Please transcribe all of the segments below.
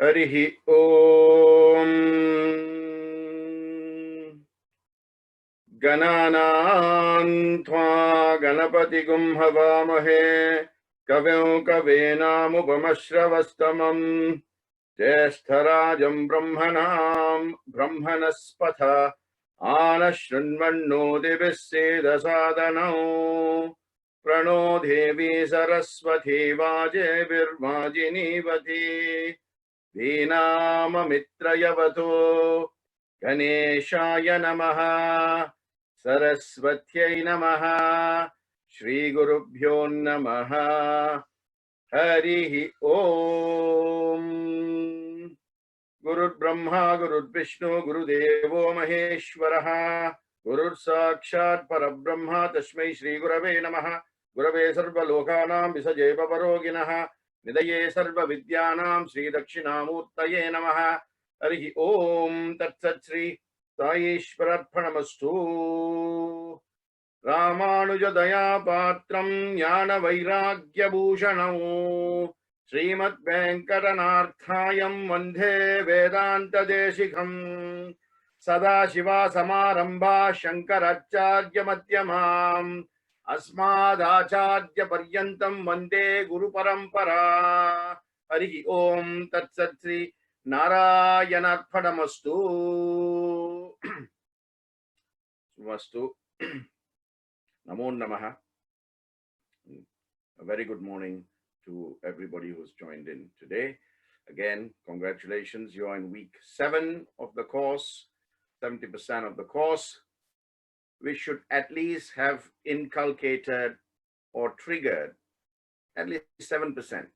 Harihi Om Gananam Tva Ganapati Gum Havamahe Kavyo Kavenam Upamashravastamam Jyeshtarajam Brahmanam Brahmanaspatha Anashrinvanno Diviseda Sadhanam Prano Devi Saraswati Vaje Virvajinivati Vinama Mitrayavato Ganeshaya Namaha Saraswatyai Namaha Shri Gurubhyo Namaha Harihi Om Guru Brahma Guru Vishnu Guru Devo Maheshwaraha Guru Sakshat Parabrahma Tasmai Shri Gurave Namaha Gurave Sarva Lokanam Visaje Paparoginaha Nidaye Sarva Vidyanam Sri Dakshinamurtaye Namaha Harihi Om Tat Sat Sri Sai Ishvaratpanamastu Ramanuja Daya Patram Jnana Vairagya Bhushanam Srimad Venkatanarthayam Vandhe Vedanta Deshikam Sada Shiva Samarambha Shankaracharya Madhyamam Asmadacharya Paryantam Vande Guru Parampara Harihi Om Tat Sat Sri Narayanarphanamastu Swastu Namo Namaha. A very good morning to everybody who's joined in today. Again, congratulations. You are in week 7 of the course, 70% of the course. We should at least have inculcated or triggered at least 7%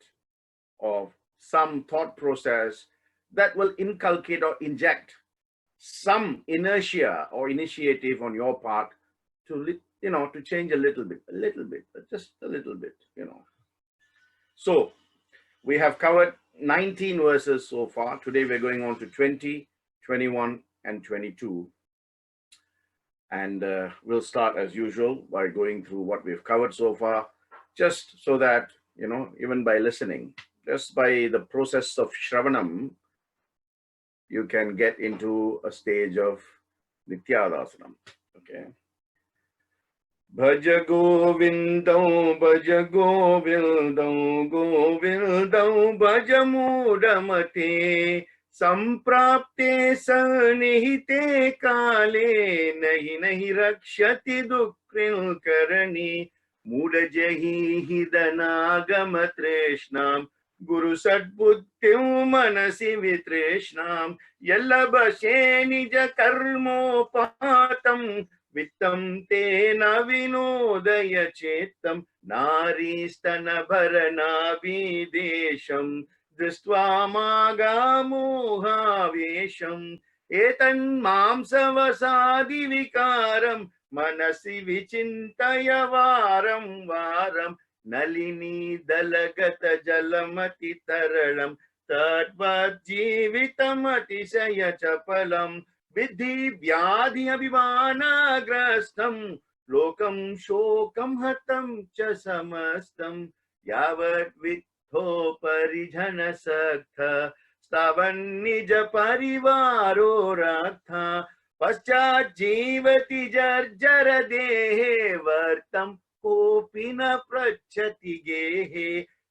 of some thought process that will inculcate or inject some inertia or initiative on your part to, to change a little bit, just a little bit, So we have covered 19 verses so far. Today we're going on to 20, 21, and 22. And we'll start as usual by going through what we've covered so far, just so that, even by listening, just by the process of Shravanam, you can get into a stage of Nityadasanam. Okay. Bhaja Govindam, Bhaja Govindam, Govindam, Bhaja Mudamate, Samprapte Sanihite Kale, Nahi Rakshati Dukril Karani, Mudajahi Hidanagamatreshna. Guru Sadbuddhim Manasi Vitreshnam Yallabashe Nija Karmopatam Vittam Tena Vinodaya Chetam Naristana Bharana Videsham Drishtva Magamohavesham Etan Mamsavasadi Vikaram Manasi Vichintaya Varam Varam Nalini dalagata jalamati taralam Tadvat jivitam atisaya chapalam Vidhi vyadhi abhivana grastam Lokam shokam hatam cha samastam Yavat vitho parijana saktha Stavan nija parivaro raktha Paschat jivati jarjara dehe vartam Kopina prachati gehe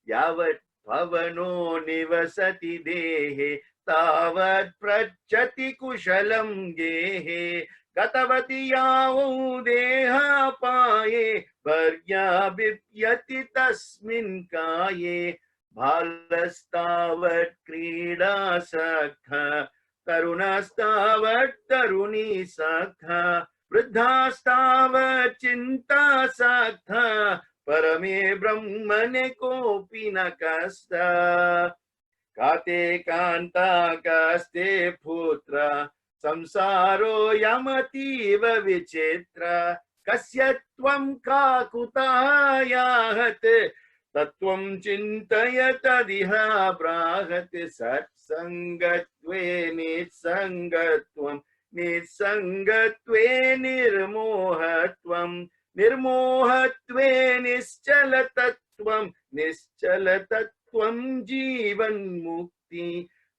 yavat bhavano nivasati dehe tavat prachati kushalam gehe gatavati yavo deha paye varya bipyati tasmin kaye bhalastavat krida sakha tarunastavat taruni sakha Vruddhastavat chinta sakha parame brahmane kopi nakasta kate kanta kaste putra samsaro yamativa vichitra kasyatvam kakutayahat tatvam chintayatadiha brahat satsangatve nitsangatvam Nisangatve nirmohatvam Nirmohatve nischalatatvam Nischalatatvam jivan mukti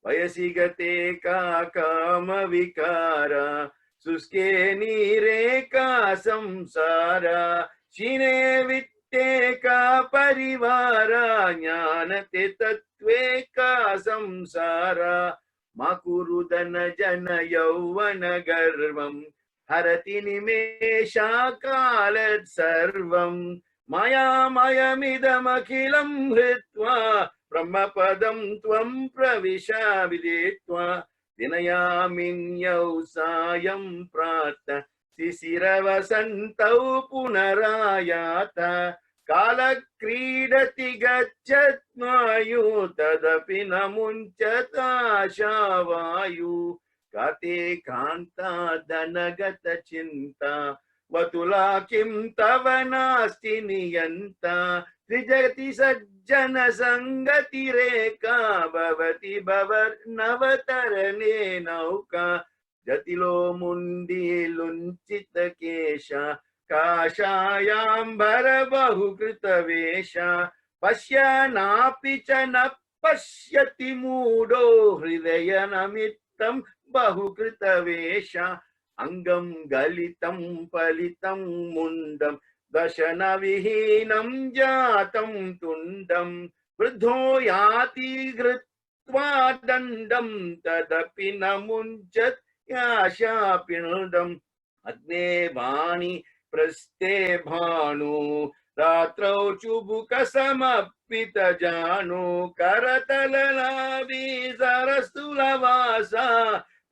Payasigate ka kama vikara, suske nire ka samsara, shine vitte ka parivara, jnanate tattve ka samsara, makurudana jana yauvana garvam, harati nimesha kalat sarvam, maya maya midam akhilam hritva, Brahmapadam tvam pravisha videtva dinayaminyau sayam prata sisiravasantau punarayata kala kridati gachatmayu tadapi namunchata shavayu kate kanta dhanagata chinta vatula kim tavanasti niyanta Trijagati sajjana sangati reka bhavati bhavar navatarane nauka jatilo mundi lunchita kesha kashayambara bahukrita vesha pashyanapi cha napasyati mudo hridaya namittam bahukrita vesha angam galitam palitam mundam Dashana vihinam jatam tundam vruddho yati gritva dandam tadapi namunjat yasha pindam agne vani praste bhanu ratrau chubuka samapita janu karatalalavi sarastulavasa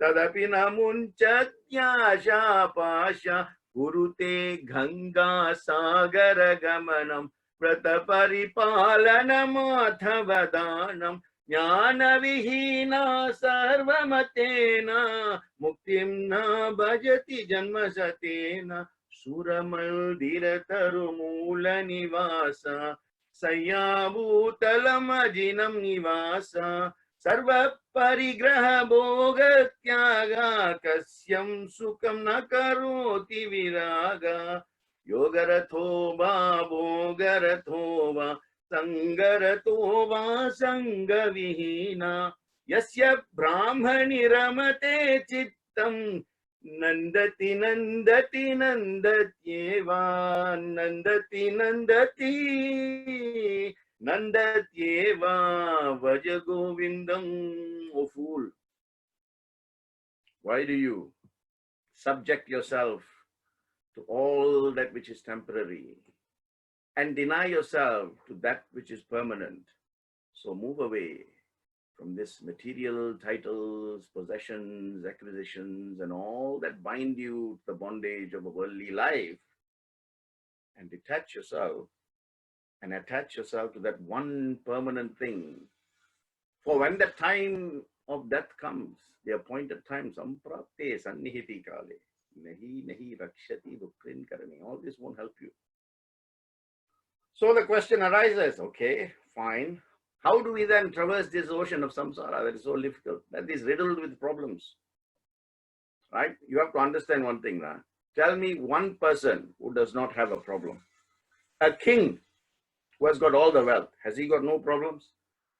tadapi namunjat yasha pasha Gurute Ganga Sagara Gamanam Prataparipalanam Athavadhanam Jnana Vihina Sarvamatena Muktimna Bhajati Janmasatena Suramaldira Tarumula Nivasa Sayabutalamajinam Nivasa Sarva Parigraha Bhoga Tyaga Kasyam Sukam Nakaroti Viraga Yogarathoba Bhogarathoba Sangarathoba Sangavihina Yasya Brahmani Ramate Chittam Nandati Nandati Nandatyeva Nandati Nandati Nandatyeva Bhaja Govindam. O fool, why do you subject yourself to all that which is temporary and deny yourself to that which is permanent? So move away from this material titles, possessions, acquisitions, and all that bind you to the bondage of a worldly life, and detach yourself and attach yourself to that one permanent thing. For when the time of death comes, the appointed time, samprapte sannihiti kale, nahi nahi rakshati dukrin karani, all this won't help you. So the question arises, okay, fine. How do we then traverse this ocean of samsara that is so difficult, that is riddled with problems? Right? You have to understand one thing now. Tell me one person who does not have a problem. A king who has got all the wealth, has he got no problems?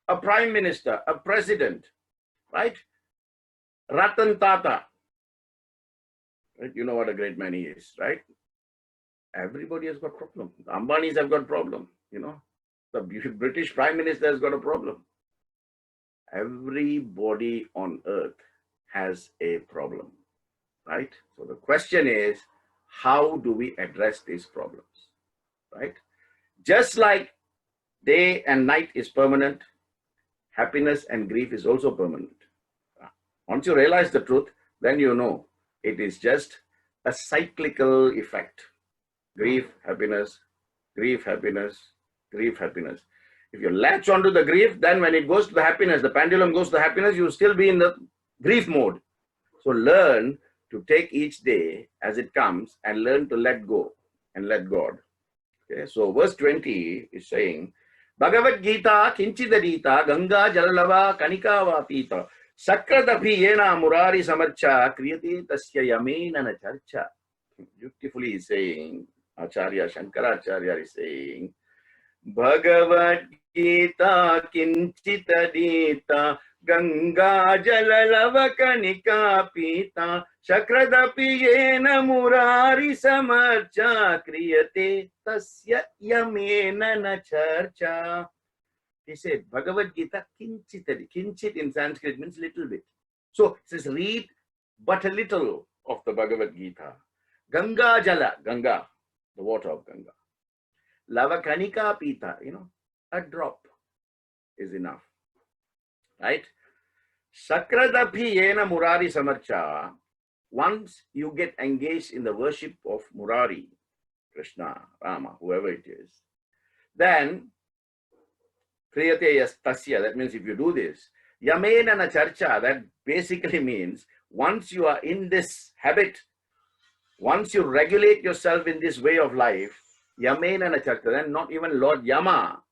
A prime minister, a president, right? Ratan Tata, right? You know what a great man he is, right? Everybody has got problem. The Ambanis have got problem, you know. The British prime minister has got a problem. Everybody on earth has a problem, right? So the question is, how do we address these problems, right? Just like day and night is permanent, happiness and grief is also permanent. Once you realize the truth, then you know it is just a cyclical effect. Grief, happiness, grief, happiness, grief, happiness. If you latch onto the grief, then when it goes to the happiness, the pendulum goes to the happiness, you will still be in the grief mode. So learn to take each day as it comes and learn to let go and let God. Okay, so verse 20 is saying, Bhagavad Gita kinchidarita ganga jalalava kanikava pita sakradapi yena murari samarcha kriyati tasya yamena na charcha. Beautifully is saying, Acharya Shankaracharya is saying, Bhagavad Gita kinchita dita Ganga jalalava kanika pita Shakradapi yena murari samarcha kriyate tasya yamena na charcha. He said, Bhagavad Gita kinchitadi. Kinchit in Sanskrit means little bit. So it says, read but a little of the Bhagavad Gita. Ganga jala, Ganga, the water of Ganga. Lava kanika pita, a drop is enough. Right? Sakradapi yena murari samarcha. Once you get engaged in the worship of Murari, Krishna, Rama, whoever it is, then kriyate tasya, that means if you do this, yamena na charcha, that basically means once you are in this habit, once you regulate yourself in this way of life, yamena na charcha, then not even Lord Yama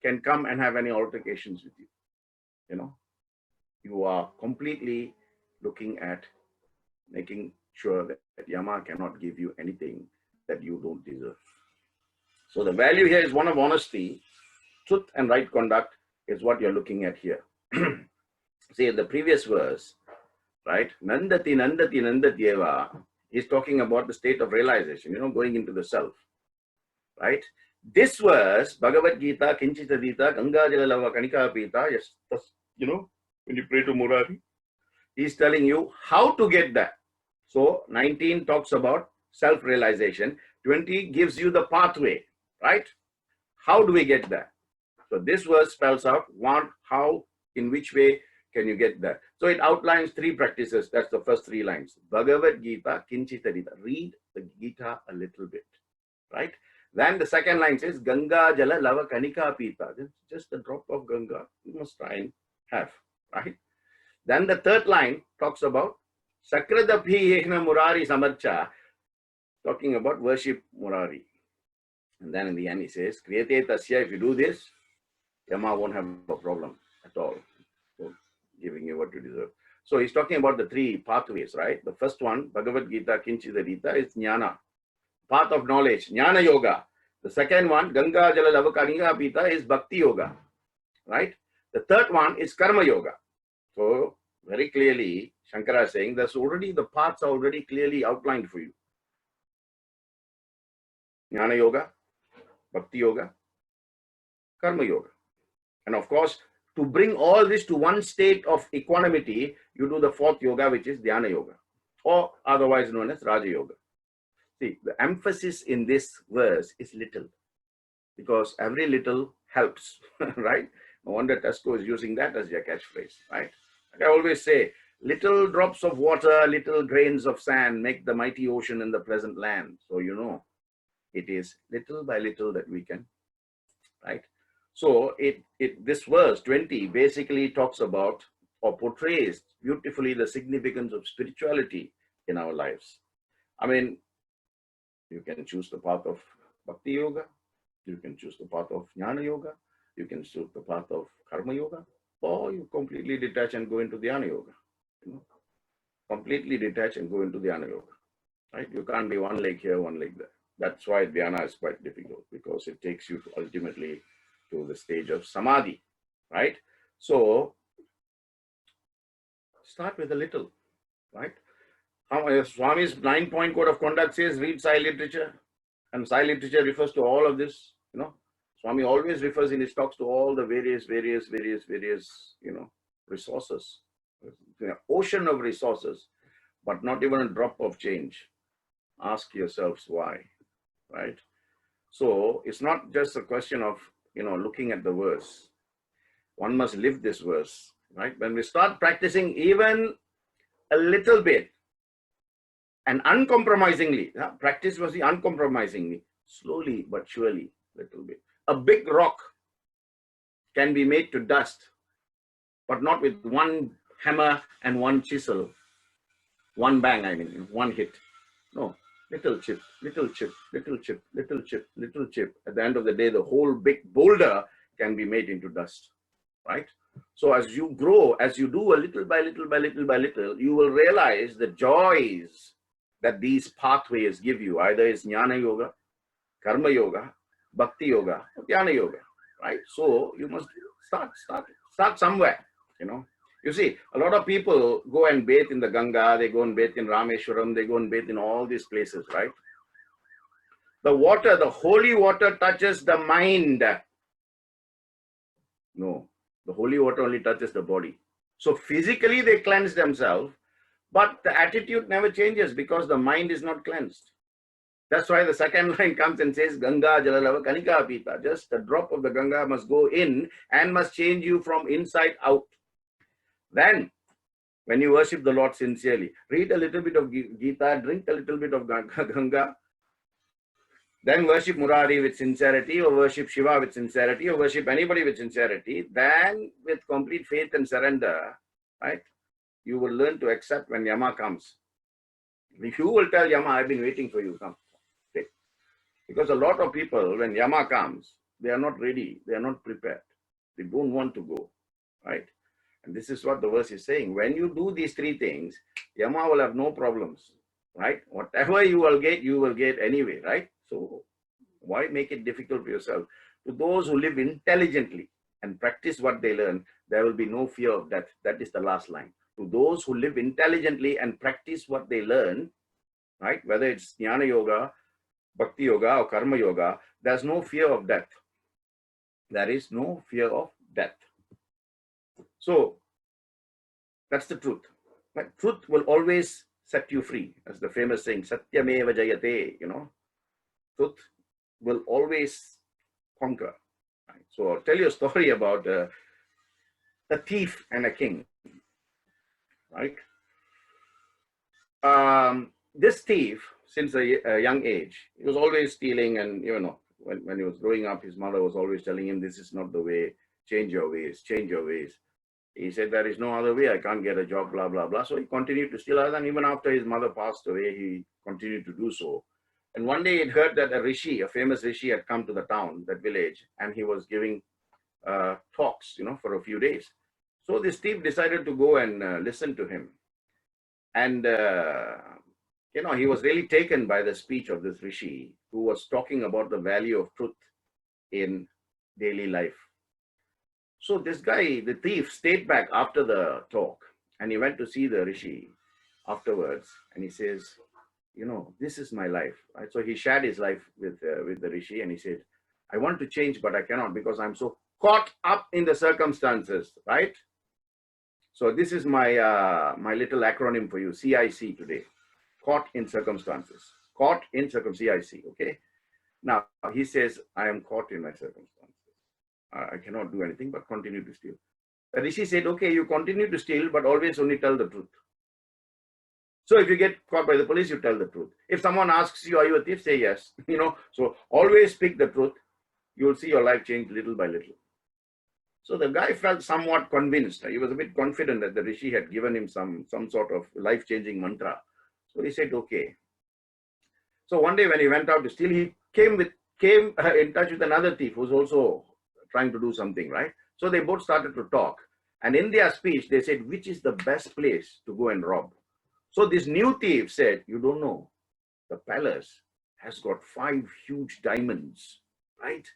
can come and have any altercations with you. You are completely looking at making sure that Yama cannot give you anything that you don't deserve. So the value here is one of honesty. Truth and right conduct is what you're looking at here. See, in the previous verse, right? Nandati, Nandati, Nandatyeva is talking about the state of realization, going into the self, right? This verse, Bhagavad Gita, Kinchitadita, Ganga Jalalava Kanika Pita, yes, when you pray to Murari, he's telling you how to get that. So 19 talks about self-realization, 20 gives you the pathway, right? How do we get that? So this verse spells out how, in which way can you get that? So it outlines 3 practices. That's the first 3 lines. Bhagavad Gita, Kinchitadita. Read the Gita a little bit, right? Then the second line says, Ganga Jala Lava Kanika Pita. Just a drop of Ganga. You must try and have, right? Then the third line talks about Sakradapi Yehna Murari Samarcha, talking about worship Murari. And then in the end he says, Kriyate Tasya, if you do this, Yama won't have a problem at all for giving you what you deserve. So he's talking about the 3 pathways, right? The first one, Bhagavad Gita, Kinchitadita, is Jnana, path of knowledge, Jnana Yoga. The second one, Ganga Jala Lava Kanika Pita, is Bhakti Yoga, right? The third one is Karma Yoga. So very clearly, Shankara is saying the paths are already clearly outlined for you. Jnana Yoga, Bhakti Yoga, Karma Yoga. And of course, to bring all this to one state of equanimity, you do the 4th yoga, which is Dhyana Yoga, or otherwise known as Raja Yoga. See, the emphasis in this verse is little, because every little helps, right? No wonder Tesco is using that as their catchphrase, right? Like I always say, little drops of water, little grains of sand make the mighty ocean in the pleasant land. So, it is little by little that we can, right? So this verse 20 basically talks about or portrays beautifully the significance of spirituality in our lives. I mean, you can choose the path of Bhakti Yoga, you can choose the path of Jnana Yoga, you can choose the path of Karma Yoga, or you completely detach and go into Dhyana Yoga. Completely detach and go into Dhyana Yoga, right? You can't be one leg here, one leg there. That's why Dhyana is quite difficult, because it takes you ultimately to the stage of Samadhi, right? So start with a little, right? Swami's 9-point code of conduct says, read Sai literature, and Sai literature refers to all of this, Swami always refers in his talks to all the various, resources. An ocean of resources, but not even a drop of change. Ask yourselves why, right? So it's not just a question of, looking at the verse. One must live this verse, right? When we start practicing even a little bit and uncompromisingly, practice was the uncompromisingly, slowly but surely, little bit. A big rock can be made to dust, but not with one hammer and one chisel, one bang, one hit. No, little chip, little chip, little chip, little chip, little chip. At the end of the day, the whole big boulder can be made into dust, right? So as you grow, as you do a little by little by little by little, you will realize the joys that these pathways give you. Either it's Jnana Yoga, Karma Yoga, Bhakti Yoga, or Dhyana Yoga, right? So you must start somewhere, You see, a lot of people go and bathe in the Ganga, they go and bathe in Rameshwaram, they go and bathe in all these places, right? The water, the holy water touches the mind. No, the holy water only touches the body. So physically they cleanse themselves, but the attitude never changes because the mind is not cleansed. That's why the second line comes and says, Ganga Jalalava Kanika Pita. Just a drop of the Ganga must go in and must change you from inside out. Then, when you worship the Lord sincerely, read a little bit of Gita, drink a little bit of Ganga, then worship Murari with sincerity, or worship Shiva with sincerity, or worship anybody with sincerity, then with complete faith and surrender, right, you will learn to accept when Yama comes. If you will tell Yama, I've been waiting for you, come. Okay. Because a lot of people, when Yama comes, they are not ready, they are not prepared. They don't want to go, right? And this is what the verse is saying. When you do these three things, Yama will have no problems, right? Whatever you will get anyway, right? So why make it difficult for yourself? To those who live intelligently and practice what they learn, there will be no fear of death. That is the last line. To those who live intelligently and practice what they learn, right? Whether it's Jnana Yoga, Bhakti Yoga, or Karma Yoga, there's no fear of death. There is no fear of death. So that's the truth. But truth will always set you free, as the famous saying, Satyameva Jayate, Truth will always conquer. Right? So I'll tell you a story about a thief and a king. Right? This thief, since a young age, he was always stealing, and when he was growing up, his mother was always telling him, this is not the way, change your ways, change your ways. He said, there is no other way, I can't get a job, blah, blah, blah. So he continued to steal, and even after his mother passed away, he continued to do so. And one day it heard that a famous rishi had come to the town, that village, and he was giving talks, for a few days. So this thief decided to go and listen to him. And, he was really taken by the speech of this rishi, who was talking about the value of truth in daily life. So this guy, the thief, stayed back after the talk, and he went to see the rishi afterwards, and he says, this is my life. Right? So he shared his life with the rishi, and he said, I want to change, but I cannot because I'm so caught up in the circumstances, right? So this is my my little acronym for you, CIC today. Caught in circumstances. Caught in circumstances, CIC, okay? Now, he says, I am caught in my circumstances. I cannot do anything but continue to steal. The rishi said, okay, you continue to steal, but always only tell the truth. So if you get caught by the police, you tell the truth. If someone asks you, are you a thief? Say yes. So always speak the truth. You will see your life change little by little. So the guy felt somewhat convinced. He was a bit confident that the rishi had given him some sort of life-changing mantra. So he said, okay. So one day when he went out to steal, he came in touch with another thief who was also trying to do something, right? So they both started to talk. And in their speech, they said, which is the best place to go and rob? So this new thief said, you don't know, the palace has got 5 huge diamonds, right?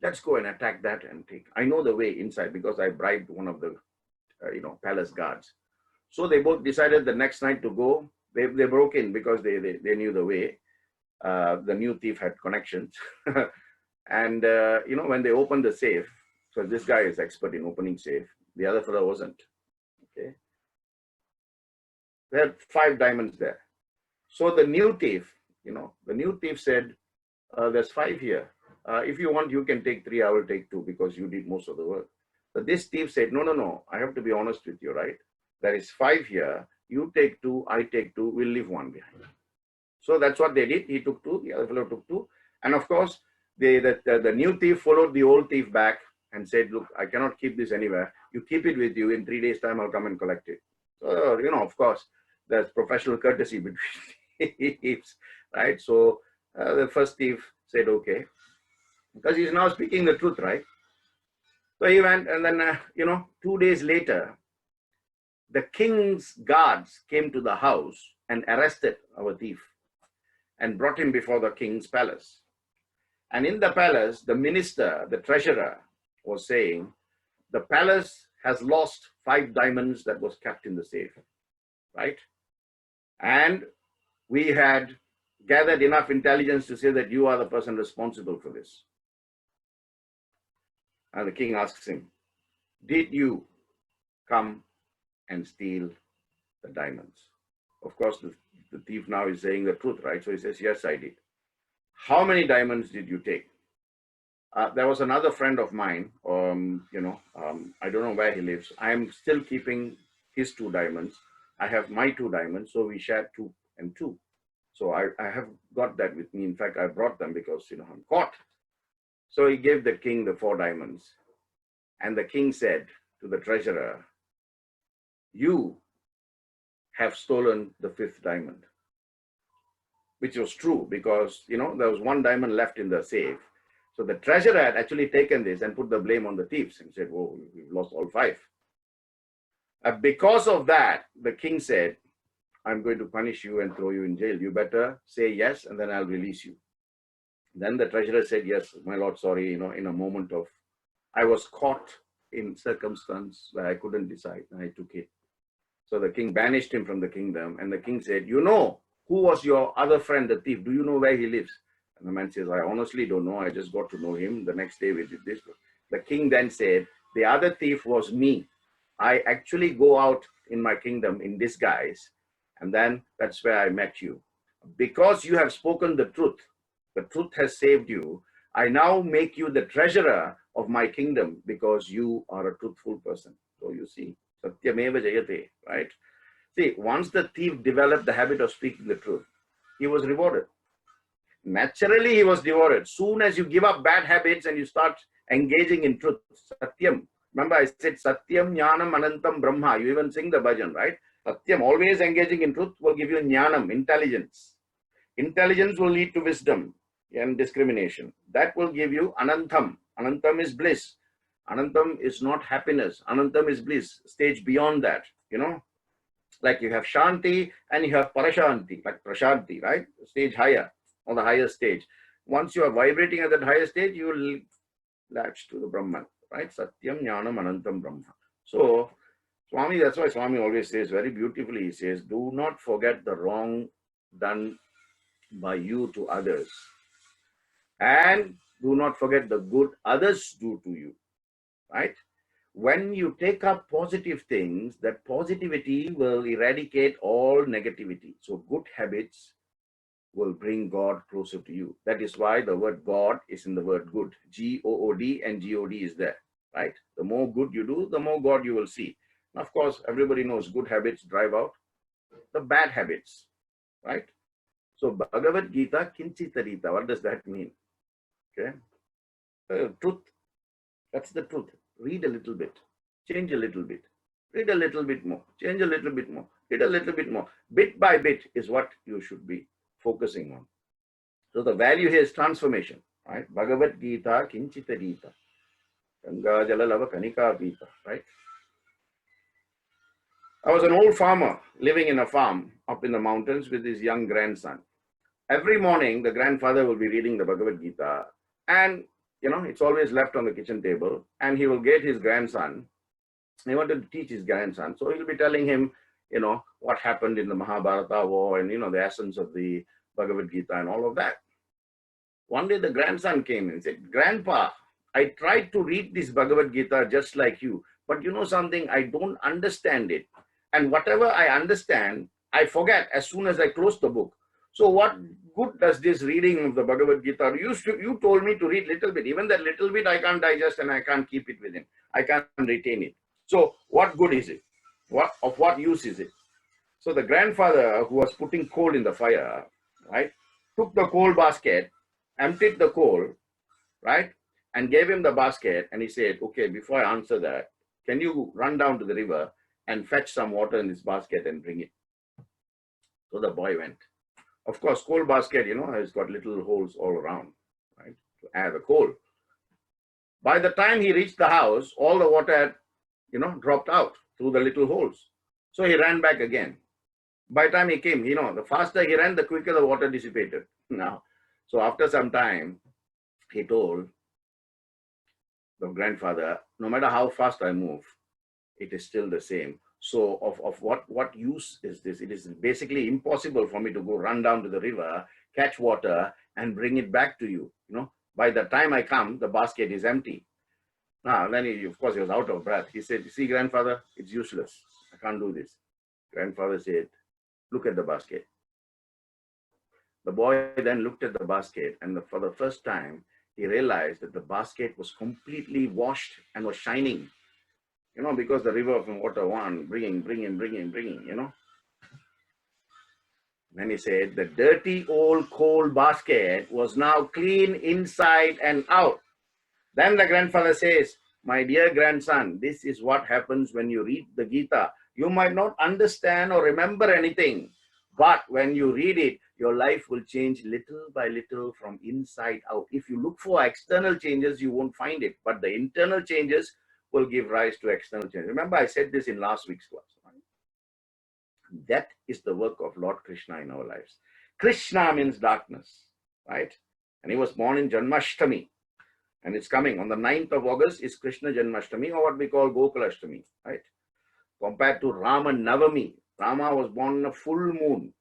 Let's go and attack that and take. I know the way inside because I bribed one of the, palace guards. So they both decided the next night to go. They broke in because they knew the way. The new thief had connections. And, when they opened the safe, so this guy is expert in opening safe. The other fellow wasn't, okay? There are 5 diamonds there. So the new thief, said, there's 5 here. If you want, you can take 3, I will take 2 because you did most of the work. But this thief said, no, I have to be honest with you, right? There is 5 here. You take 2, I take 2, we'll leave 1 behind. So that's what they did. He took 2, the other fellow took 2. And of course, the new thief followed the old thief back and said, look, I cannot keep this anywhere. You keep it with you. In 3 days' time, I'll come and collect it. So, of course, there's professional courtesy between thieves, right? So the first thief said, okay, because he's now speaking the truth, right? So he went, and then, 2 days later, the king's guards came to the house and arrested our thief and brought him before the king's palace. And in the palace, the minister, the treasurer, was saying, the palace has lost 5 diamonds that was kept in the safe, right? And we had gathered enough intelligence to say that you are the person responsible for this. And the king asks him, did you come and steal the diamonds? Of course, the thief now is saying the truth, right? So he says, yes, I did. How many diamonds did you take? There was another friend of mine, I don't know where he lives. I am still keeping his 2 diamonds. I have my 2 diamonds, so we shared 2 and 2. So I have got that with me. In fact, I brought them because, I'm caught. So he gave the king the 4 diamonds. And the king said to the treasurer, you have stolen the 5th diamond. Which was true because, there was 1 diamond left in the safe. So the treasurer had actually taken this and put the blame on the thieves and said, oh, we've lost all 5. Because of that, the king said, I'm going to punish you and throw you in jail. You better say yes, and then I'll release you. Then the treasurer said, yes, my lord, sorry, in a moment of, I was caught in circumstance where I couldn't decide, and I took it. So the king banished him from the kingdom, and the king said, who was your other friend, the thief? Do you know where he lives? And the man says, I honestly don't know. I just got to know him. The next day we did this. The king then said, the other thief was me. I actually go out in my kingdom in disguise. And then that's where I met you. Because you have spoken the truth has saved you. I now make you the treasurer of my kingdom because you are a truthful person. So you see, Satyameva Jayate, right? See, once the thief developed the habit of speaking the truth, he was rewarded. Naturally, he was rewarded. Soon as you give up bad habits and you start engaging in truth, Satyam. Remember, I said Satyam, Jnanam, Anantam, Brahma. You even sing the bhajan, right? Satyam, always engaging in truth, will give you Jnanam, intelligence. Intelligence will lead to wisdom and discrimination. That will give you Anantam. Anantam is bliss. Anantam is not happiness. Anantam is bliss. Stage beyond that, Like you have Shanti and you have Parashanti, like Prashanti, right? Stage higher. On the higher stage. Once you are vibrating at that higher stage, you will latch to the Brahman, right? Satyam Jnanam Anantam Brahma. So, Swami, that's why Swami always says very beautifully, he says, do not forget the wrong done by you to others. And do not forget the good others do to you, right? When you take up positive things, that positivity will eradicate all negativity. So good habits will bring God closer to you. That is why the word God is in the word good. G-O-O-D and G-O-D is there, right? The more good you do, the more God you will see. And of course, everybody knows good habits drive out the bad habits, right? So Bhagavad Gita, Kinchitarita, what does that mean? Okay. Truth, that's the truth. Read a little bit, change a little bit, read a little bit more, change a little bit more, read a little bit more. Bit by bit is what you should be focusing on. So the value here is transformation, right? Bhagavad Gita, Kinchitarita, Ganga Jalalava Kanika Pita, right? I was an old farmer living in a farm up in the mountains with his young grandson. Every morning, the grandfather will be reading the Bhagavad Gita, and it's always left on the kitchen table, and he will get his grandson. He wanted to teach his grandson, so he'll be telling him, what happened in the Mahabharata war and, the essence of the Bhagavad Gita and all of that. One day the grandson came and said, Grandpa, I tried to read this Bhagavad Gita just like you, but you know something, I don't understand it. And whatever I understand, I forget as soon as I close the book. So what good does this reading of the Bhagavad Gita? You told me to read little bit. Even that little bit I can't digest and I can't keep it within. I can't retain it. So what good is it? Of what use is it? So the grandfather who was putting coal in the fire, right, took the coal basket, emptied the coal, right, and gave him the basket. And he said, okay, before I answer that, can you run down to the river and fetch some water in this basket and bring it? So the boy went. Of course, coal basket, has got little holes all around, right, to add the coal. By the time he reached the house, all the water had, dropped out through the little holes. So he ran back again. By the time he came, the faster he ran, the quicker the water dissipated. Now, so after some time, he told, the grandfather, no matter how fast I move, it is still the same. So of what use is this? It is basically impossible for me to go run down to the river, catch water, and bring it back to you. By the time I come, the basket is empty. Now, then of course, he was out of breath. He said, "See, grandfather, it's useless. I can't do this." Grandfather said, "Look at the basket." The boy then looked at the basket, and for the first time, he realized that the basket was completely washed and was shining. Because the river from water bringing. Then he said, the dirty old coal basket was now clean inside and out. Then the grandfather says, "My dear grandson, this is what happens when you read the Gita. You might not understand or remember anything, but when you read it, your life will change little by little from inside out. If you look for external changes, you won't find it, but the internal changes will give rise to external change." Remember, I said this in last week's class. That is the work of Lord Krishna in our lives. Krishna means darkness, right? And he was born in Janmashtami. And it's coming on the 9th of August is Krishna Janmashtami, or what we call Gokulashtami, right? Compared to Rama Navami, Rama was born on a full moon.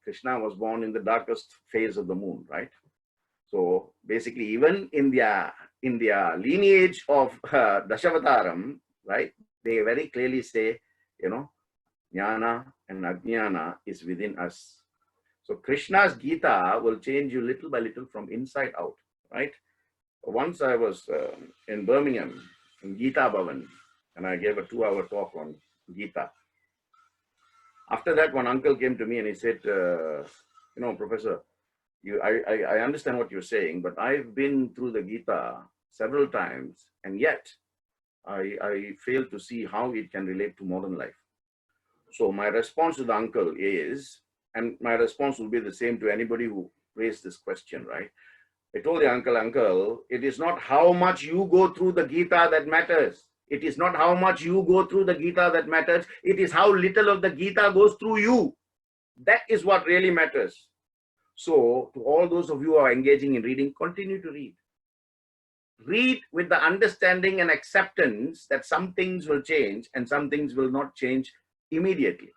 Krishna was born in the darkest phase of the moon, right? So basically, even in their lineage of Dashavataram, right, they very clearly say, Jnana and Ajnana is within us. So Krishna's Gita will change you little by little from inside out, right? Once I was in Birmingham, in Gita Bhavan, and I gave a 2-hour talk on Gita. After that, one uncle came to me and he said, Professor, I understand what you're saying, but I've been through the Gita several times, and yet I fail to see how it can relate to modern life. So my response to the uncle is, and my response will be the same to anybody who raised this question, right? I told the uncle, it is not how much you go through the Gita that matters. It is not how much you go through the Gita that matters. It is how little of the Gita goes through you. That is what really matters. So to all those of you who are engaging in reading, continue to read. Read with the understanding and acceptance that some things will change and some things will not change immediately.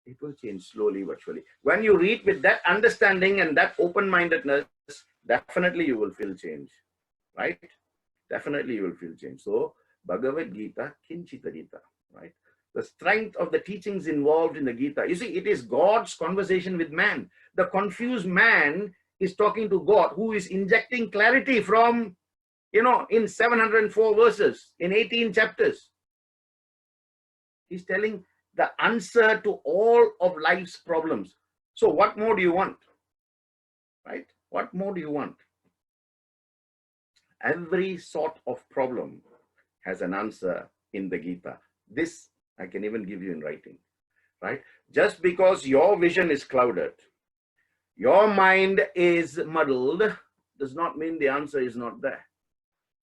It will change slowly, virtually. When you read with that understanding and that open-mindedness, definitely you will feel change, right? Definitely you will feel change. So, Bhagavad Gita, Kinchita Gita, right? The strength of the teachings involved in the Gita. You see, it is God's conversation with man. The confused man is talking to God, who is injecting clarity from, in 704 verses, in 18 chapters. He's telling the answer to all of life's problems. So what more do you want? Right? What more do you want? Every sort of problem has an answer in the Gita. This I can even give you in writing, right? Just because your vision is clouded, your mind is muddled, does not mean the answer is not there,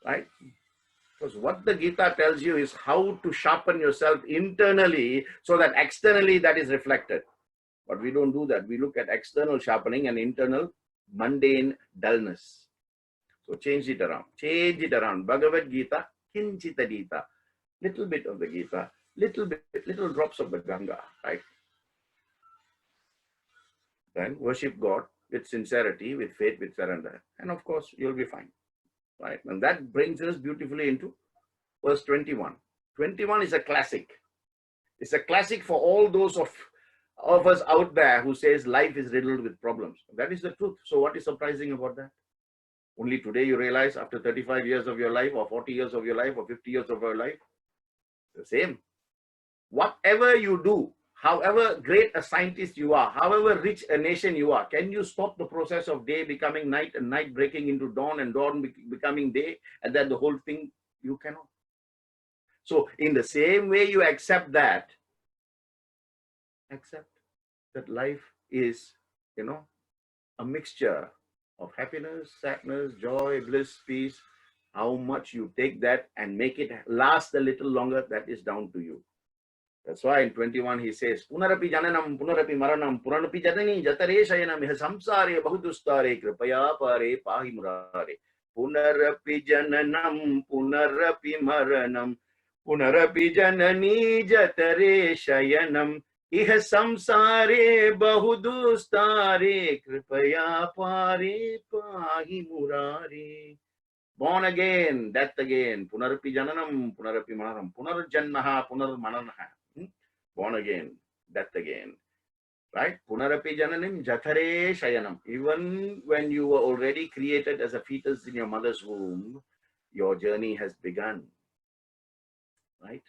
right? Because what the Gita tells you is how to sharpen yourself internally so that externally that is reflected. But we don't do that. We look at external sharpening and internal mundane dullness. So change it around. Change it around. Bhagavad Gita, Kinchita Gita. Little bit of the Gita, little drops of the Ganga, right? Then worship God with sincerity, with faith, with surrender. And of course, you'll be fine, right? And that brings us beautifully into verse 21. 21 is a classic. It's a classic for all those of us out there who says life is riddled with problems. That is the truth. So what is surprising about that? Only today you realize after 35 years of your life or 40 years of your life or 50 years of your life, the same. Whatever you do, however great a scientist you are, however rich a nation you are, can you stop the process of day becoming night and night breaking into dawn and dawn becoming day, and then the whole thing? You cannot. So in the same way you accept that life is, a mixture of happiness, sadness, joy, bliss, peace. How much you take that and make it last a little longer, that is down to you. That's why in 21 he says, Punarapi jananam, punarapi maranam, puranapi jatani, jatare shayanam, samsare bahudustare, kripaya pare pahi murare. Punarapi jananam, punarapi maranam, punarapi janani jatare shayanam, iha samsare bahudustare, kripaya pare pahi murare. Born again, death again, punarapi jananam, punarapi maranam, punarjanmaha, punarmananaha. Born again, death again. Right? Punarapi jananim jathare shayanam. Even when you were already created as a fetus in your mother's womb, your journey has begun. Right?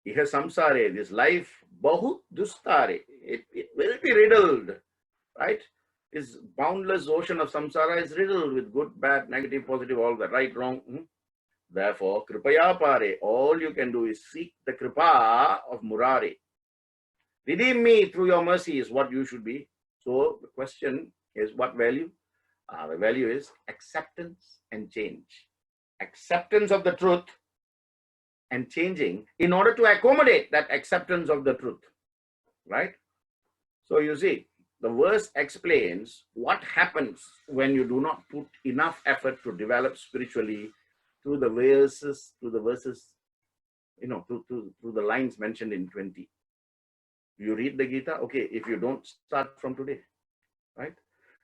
Iha samsare, this life, bahut dustare. It will be riddled. Right? This boundless ocean of samsara is riddled with good, bad, negative, positive, all that, right, wrong. Therefore, kripaya pare, all you can do is seek the kripa of Murari. Redeem me through your mercy is what you should be. So the question is, what value? The value is acceptance and change. Acceptance of the truth and changing in order to accommodate that acceptance of the truth. Right? So you see, the verse explains what happens when you do not put enough effort to develop spiritually through the verses, through the lines mentioned in 20. You read the Gita, okay, if you don't start from today, right?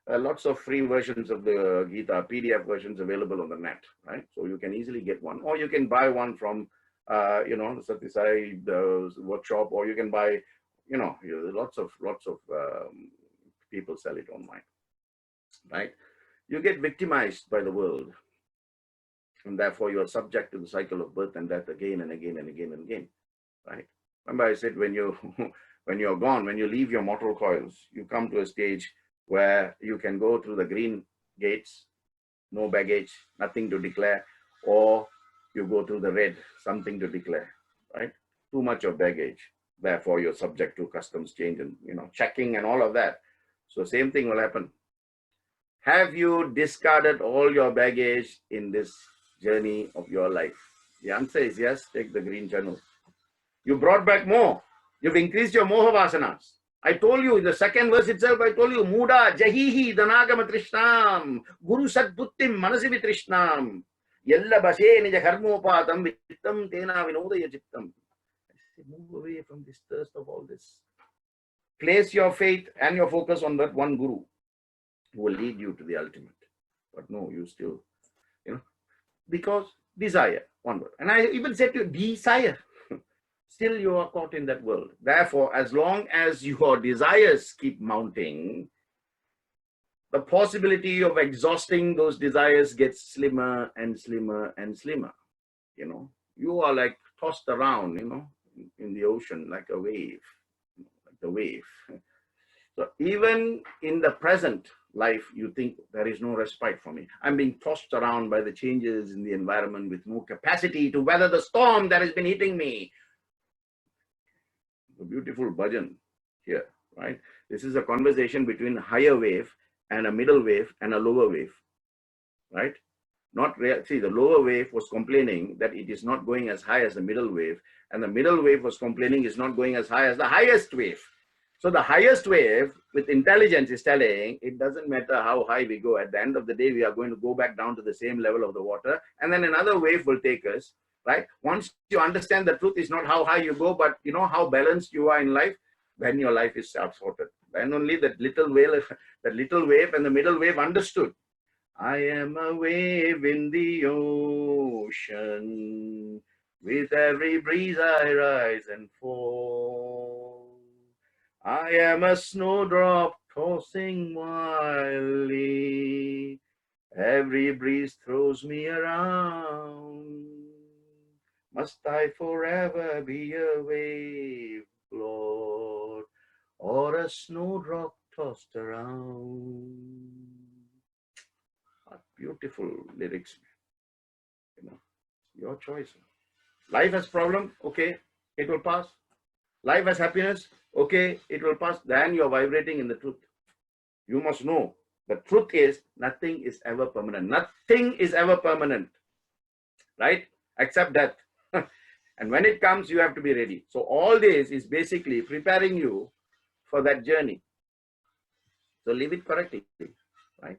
Lots of free versions of the Gita, PDF versions available on the net, right? So you can easily get one, or you can buy one from, the Sathya Sai workshop, or you can buy, lots of people sell it online, right? You get victimized by the world, and therefore you are subject to the cycle of birth and death again and again and again and again, right? Remember I said when you're gone, when you leave your mortal coils, you come to a stage where you can go through the green gates, no baggage, nothing to declare, or you go through the red, something to declare, right? Too much of baggage. Therefore, you're subject to customs change and, checking and all of that. So same thing will happen. Have you discarded all your baggage in this journey of your life? The answer is yes, take the green channel. You brought back more. You've increased your moha vasanas. I told you in the second verse itself, I told you, Muda Jahihi Danagama Trishnam, Guru Sadbuttim Manasivi Trishnam, Yella Bashe Nija Karmopatam Vittam Tena Vinodaya Chittam. Move away from this thirst of all this. Place your faith and your focus on that one Guru who will lead you to the ultimate. But no, you still, because desire, one word. And I even said to you, desire. Still you are caught in that world. Therefore, as long as your desires keep mounting, the possibility of exhausting those desires gets slimmer and slimmer and slimmer. You are like tossed around, in the ocean like a wave, like the wave. So even in the present life, you think there is no respite for me. I'm being tossed around by the changes in the environment with no capacity to weather the storm that has been hitting me. A beautiful bhajan here, right? This is a conversation between a higher wave and a middle wave and a lower wave, right? See, the lower wave was complaining that it is not going as high as the middle wave, and the middle wave was complaining it's not going as high as the highest wave. So the highest wave with intelligence is telling it doesn't matter how high we go. At the end of the day, we are going to go back down to the same level of the water, and then another wave will take us. Right? Once you understand the truth is not how high you go, but how balanced you are in life, then your life is self-sorted. Then only that little wave and the middle wave understood. I am a wave in the ocean. With every breeze I rise and fall. I am a snowdrop tossing wildly. Every breeze throws me around. Must I forever be a wave, Lord, or a snowdrop tossed around? What beautiful lyrics. Your choice. Life has problem, okay, it will pass. Life has happiness, okay, it will pass. Then you're vibrating in the truth. You must know the truth is nothing is ever permanent. Nothing is ever permanent, right? Except death. And when it comes, you have to be ready. So all this is basically preparing you for that journey. So live it correctly, right?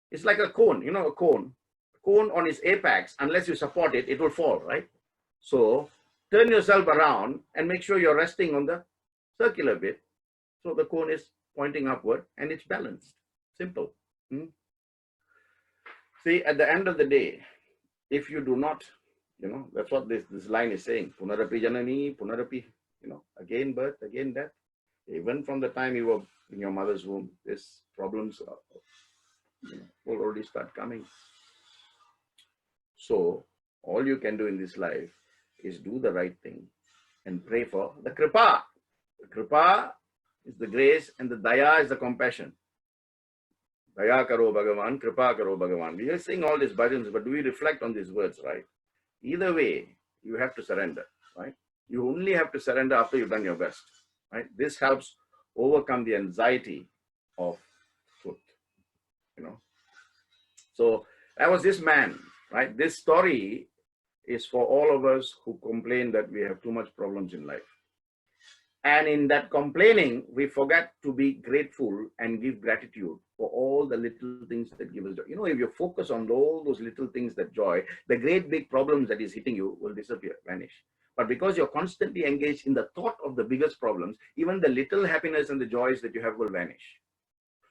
It's like a cone, a cone. cone on its apex, unless you support it, it will fall, right? So turn yourself around and make sure you're resting on the circular bit. So the cone is pointing upward and it's balanced. Simple. See, at the end of the day, if you do not, that's what this line is saying. Punarapi janani, punarapi, again birth, again death. Even from the time you were in your mother's womb, these problems will already start coming. So all you can do in this life is do the right thing and pray for the kripa. The kripa is the grace and the daya is the compassion. Daya karo Bhagavan, kripa karo Bhagavan. We are saying all these bhajans, but do we reflect on these words, right? Either way, you have to surrender, right? You only have to surrender after you've done your best, right? This helps overcome the anxiety of truth, So that was this man, right? This story is for all of us who complain that we have too much problems in life. And in that complaining, we forget to be grateful and give gratitude for all the little things that give us joy. If you focus on all those little things that joy, the great big problems that is hitting you will disappear, vanish. But because you're constantly engaged in the thought of the biggest problems, even the little happiness and the joys that you have will vanish.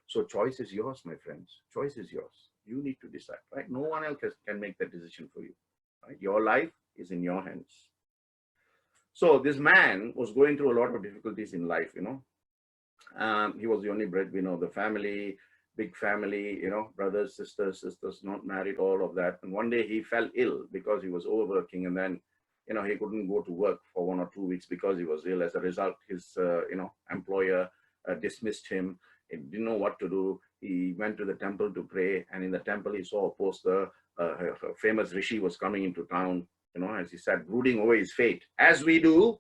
So choice is yours, my friends. Choice is yours. You need to decide, right? No one else can make that decision for you, right? Your life is in your hands. So this man was going through a lot of difficulties in life, He was the only breadwinner of the family, big family, brothers, sisters not married, all of that. And one day he fell ill because he was overworking, and then, he couldn't go to work for 1 or 2 weeks because he was ill. As a result, his, employer dismissed him. He didn't know what to do. He went to the temple to pray, and in the temple he saw a poster. A famous rishi was coming into town, as he sat brooding over his fate. As we do,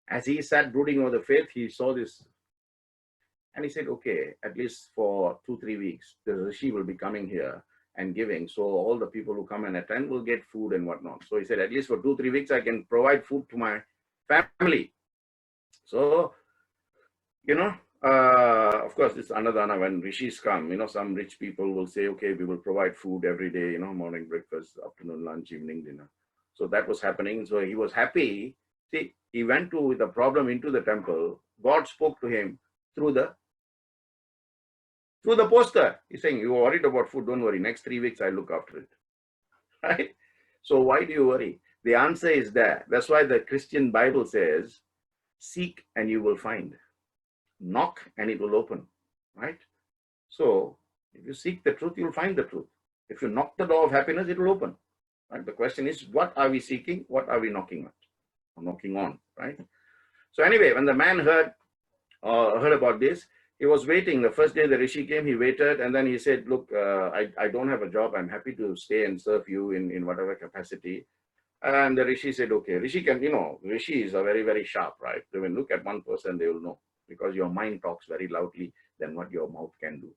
as he sat brooding over the fate, he saw this. And he said, okay, at least for 2-3 weeks, the rishi will be coming here and giving. So all the people who come and attend will get food and whatnot. So he said, at least for 2-3 weeks, I can provide food to my family. So, of course, this Annadana, when rishis come, some rich people will say, okay, we will provide food every day, morning breakfast, afternoon lunch, evening dinner. So that was happening. So he was happy. See, he went with a problem into the temple. God spoke to him through the poster. He's saying, you are worried about food, don't worry. Next 3 weeks, I'll look after it. Right? So why do you worry? The answer is there. That's why the Christian Bible says, seek and you will find. Knock and it will open. Right? So if you seek the truth, you'll find the truth. If you knock the door of happiness, it will open. Right? The question is, what are we seeking? What are we knocking at? Or knocking on, right? So anyway, when the man heard about this, he was waiting. The first day the rishi came, he waited, and then he said, look, I don't have a job. I'm happy to stay and serve you in whatever capacity. And the rishi said, okay. Rishi can, rishis are very, very sharp, right? They will look at one person, they will know, because your mind talks very loudly than what your mouth can do.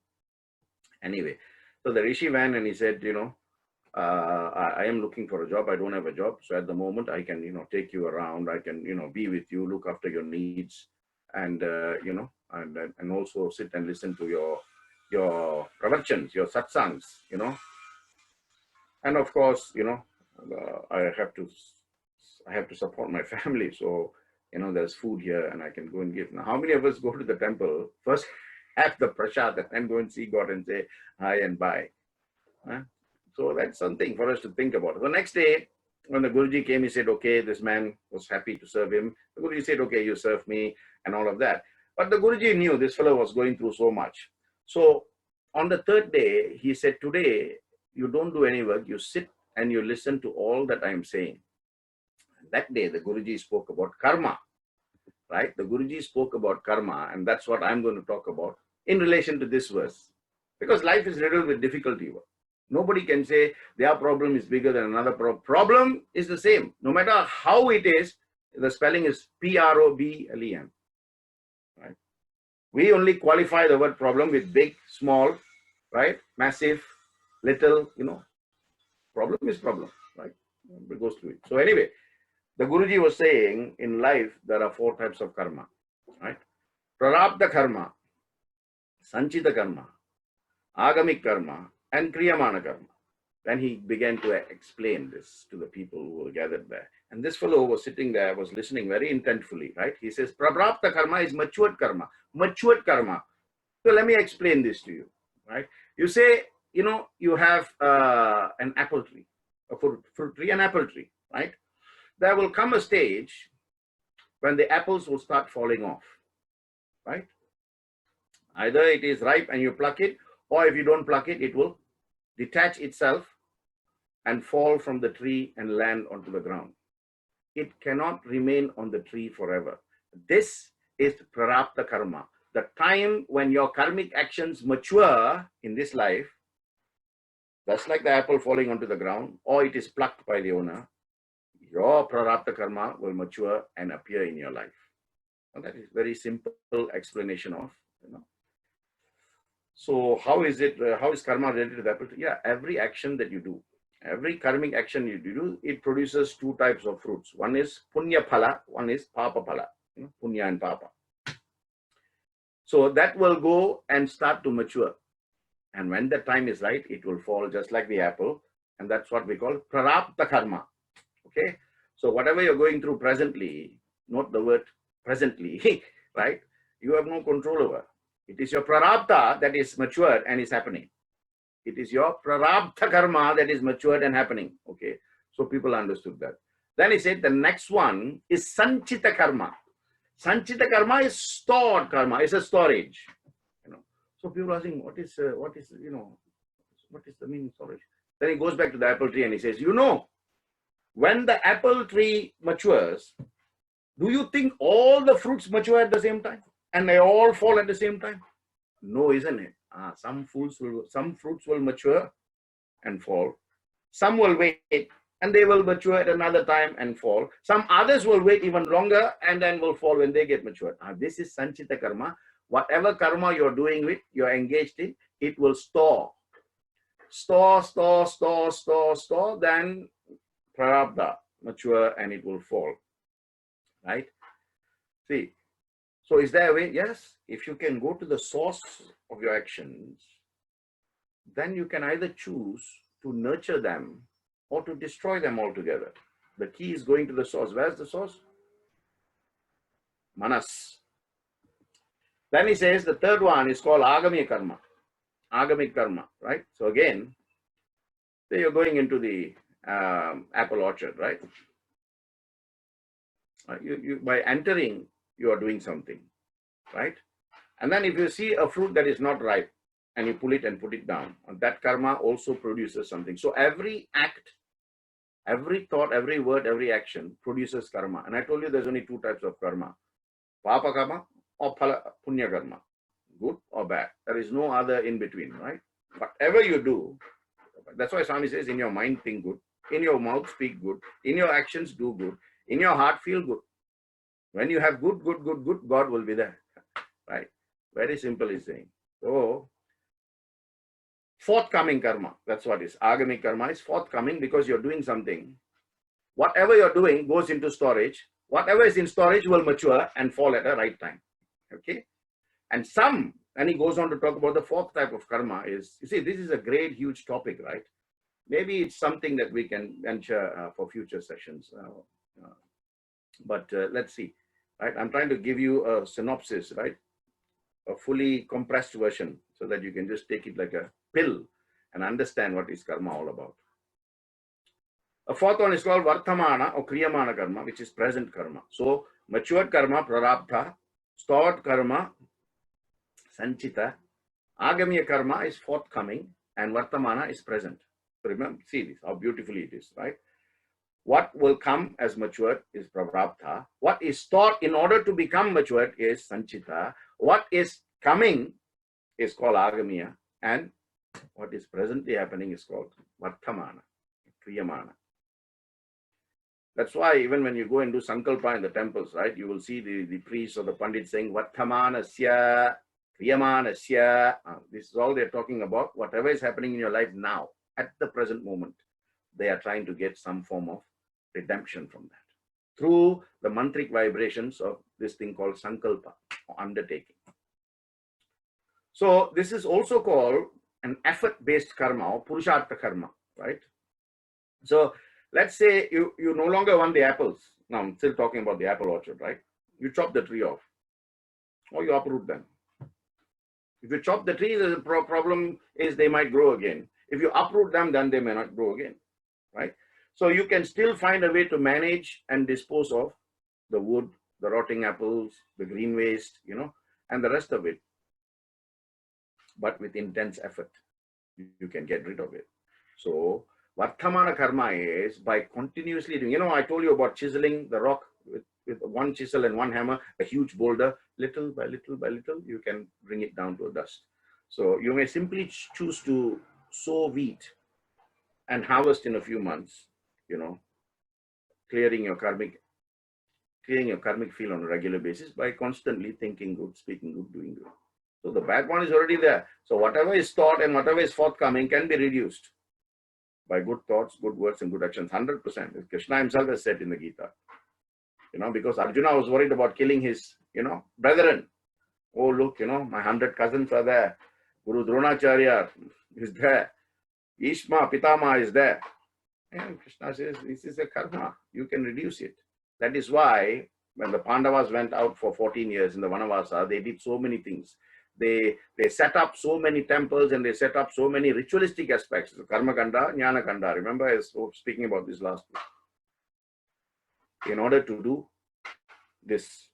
Anyway, so the rishi went and he said, I am looking for a job. I don't have a job. So at the moment, I can, take you around. I can, be with you, look after your needs, and, and also sit and listen to your pravachans, your satsangs, And of course, I have to support my family. So, there's food here and I can go and give. Now, how many of us go to the temple, first have the prasad and then go and see God and say hi and bye? So that's something for us to think about. The next day, when the Guruji came, he said, okay, this man was happy to serve him. The Guruji said, okay, you serve me and all of that. But the Guruji knew this fellow was going through so much. So on the third day, he said, today, you don't do any work. You sit and you listen to all that I am saying. And that day, the Guruji spoke about karma, right? The Guruji spoke about karma, and that's what I'm going to talk about in relation to this verse. Because life is riddled with difficulty. Nobody can say their problem is bigger than another problem. Problem is the same. No matter how it is, the spelling is P-R-O-B-L-E-M. Right? We only qualify the word problem with big, small, right? Massive, little, Problem is problem, right? It goes through it. So anyway, the Guruji was saying in life, there are 4 types of karma, right? Prarabdha karma, Sanchita karma, Agamic karma, and Kriyamana karma. Then he began to explain this to the people who were gathered there. And this fellow who was sitting there was listening very intentfully, right? He says, Praprapta karma is matured karma. Matured karma. So let me explain this to you, right? You say, you have an apple tree, a fruit tree, an apple tree, right? There will come a stage when the apples will start falling off, right? Either it is ripe and you pluck it, or if you don't pluck it, it will detach itself and fall from the tree and land onto the ground. It cannot remain on the tree forever. This is prarabdha karma. The time when your karmic actions mature in this life, that's like the apple falling onto the ground, or it is plucked by the owner, your prarabdha karma will mature and appear in your life. And that is very simple explanation of, So how is karma related to the apple tree? Yeah, every action that you do, every karmic action you do, it produces two types of fruits. One is punya phala, one is papa phala, punya and papa. So that will go and start to mature. And when the time is right, it will fall just like the apple. And that's what we call prarabdha karma. Okay. So whatever you're going through presently, note the word presently, right? You have no control over. It is your prarabdha that is matured and is happening. It is your prarabdha karma that is matured and happening. Okay. So people understood that. Then he said the next one is sanchita karma. Sanchita karma is stored karma. It's a storage. So people are asking, what is the meaning of storage? Then he goes back to the apple tree and he says, when the apple tree matures, do you think all the fruits mature at the same time? And they all fall at the same time? No, isn't it? Some fruits will mature and fall. Some will wait and they will mature at another time and fall. Some others will wait even longer and then will fall when they get matured. This is sanchita karma. Whatever karma you're doing with, you're engaged in, it will store, then prarabdha, mature, and it will fall, right? See, so is there a way? Yes, if you can go to the source of your actions, then you can either choose to nurture them or to destroy them altogether. The key is going to the source. Where's the source? Manas. Then he says the third one is called agami karma. Agamic karma, right? So again, say you're going into the apple orchard, right? You by entering, you are doing something, right? And then if you see a fruit that is not ripe and you pull it and put it down, that karma also produces something. So every act, every thought, every word, every action produces karma. And I told you there's only two types of karma: papa karma or punya karma, good or bad. There is no other in between, right? Whatever you do, that's why Swami says, in your mind think good, in your mouth speak good, in your actions do good, in your heart feel good. When you have good, God will be there, right? Very simple he's saying. So forthcoming karma, that's what is. Agamic karma is forthcoming because you're doing something. Whatever you're doing goes into storage. Whatever is in storage will mature and fall at the right time. Okay. And he goes on to talk about the fourth type of karma is, you see, this is a great, huge topic, right? Maybe it's something that we can venture for future sessions. But let's see, right? I'm trying to give you a synopsis, right? A fully compressed version so that you can just take it like a pill and understand what is karma all about. A fourth one is called vartamana or kriyamana karma, which is present karma. So matured karma, prarabdha; stored karma, sanchita; agamiya karma is forthcoming, and vartamana is present. So remember, see this, how beautifully it is, right? What will come as matured is prarabdha. What is stored in order to become matured is sanchita. What is coming is called agamiya, and what is presently happening is called vartamana, kriyamana. That's why even when you go and do sankalpa in the temples, right, you will see the priests or the pandits saying vartamanasya, kriyamanasya. This is all they're talking about. Whatever is happening in your life now, at the present moment, they are trying to get some form of redemption from that through the mantric vibrations of this thing called sankalpa or undertaking. So this is also called an effort-based karma or purushartha karma. right? So let's say you no longer want the apples. Now I'm still talking about the apple orchard, right? You chop the tree off or you uproot them. If you chop the tree, the problem is they might grow again. If you uproot them, then they may not grow again, right? So you can still find a way to manage and dispose of the wood, the rotting apples, the green waste, and the rest of it. But with intense effort, you can get rid of it. So Vartamana karma is by continuously doing, I told you about chiseling the rock with one chisel and one hammer, a huge boulder, little by little by little, you can bring it down to a dust. So you may simply choose to sow wheat and harvest in a few months, clearing your karmic field on a regular basis by constantly thinking good, speaking good, doing good. So the bad one is already there. So whatever is thought and whatever is forthcoming can be reduced by good thoughts, good words, and good actions. 100%. Krishna himself has said in the Gita. Because Arjuna was worried about killing his, brethren. Oh, look, my 100 cousins are there. Guru Dronacharya is there. Ishma, Pitama is there. And Krishna says, this is a karma. You can reduce it. That is why when the Pandavas went out for 14 years in the Vanavasa, they did so many things. They set up so many temples and they set up so many ritualistic aspects. Karma Kanda, Jnana Kanda. Remember, I was speaking about this last week. In order to do this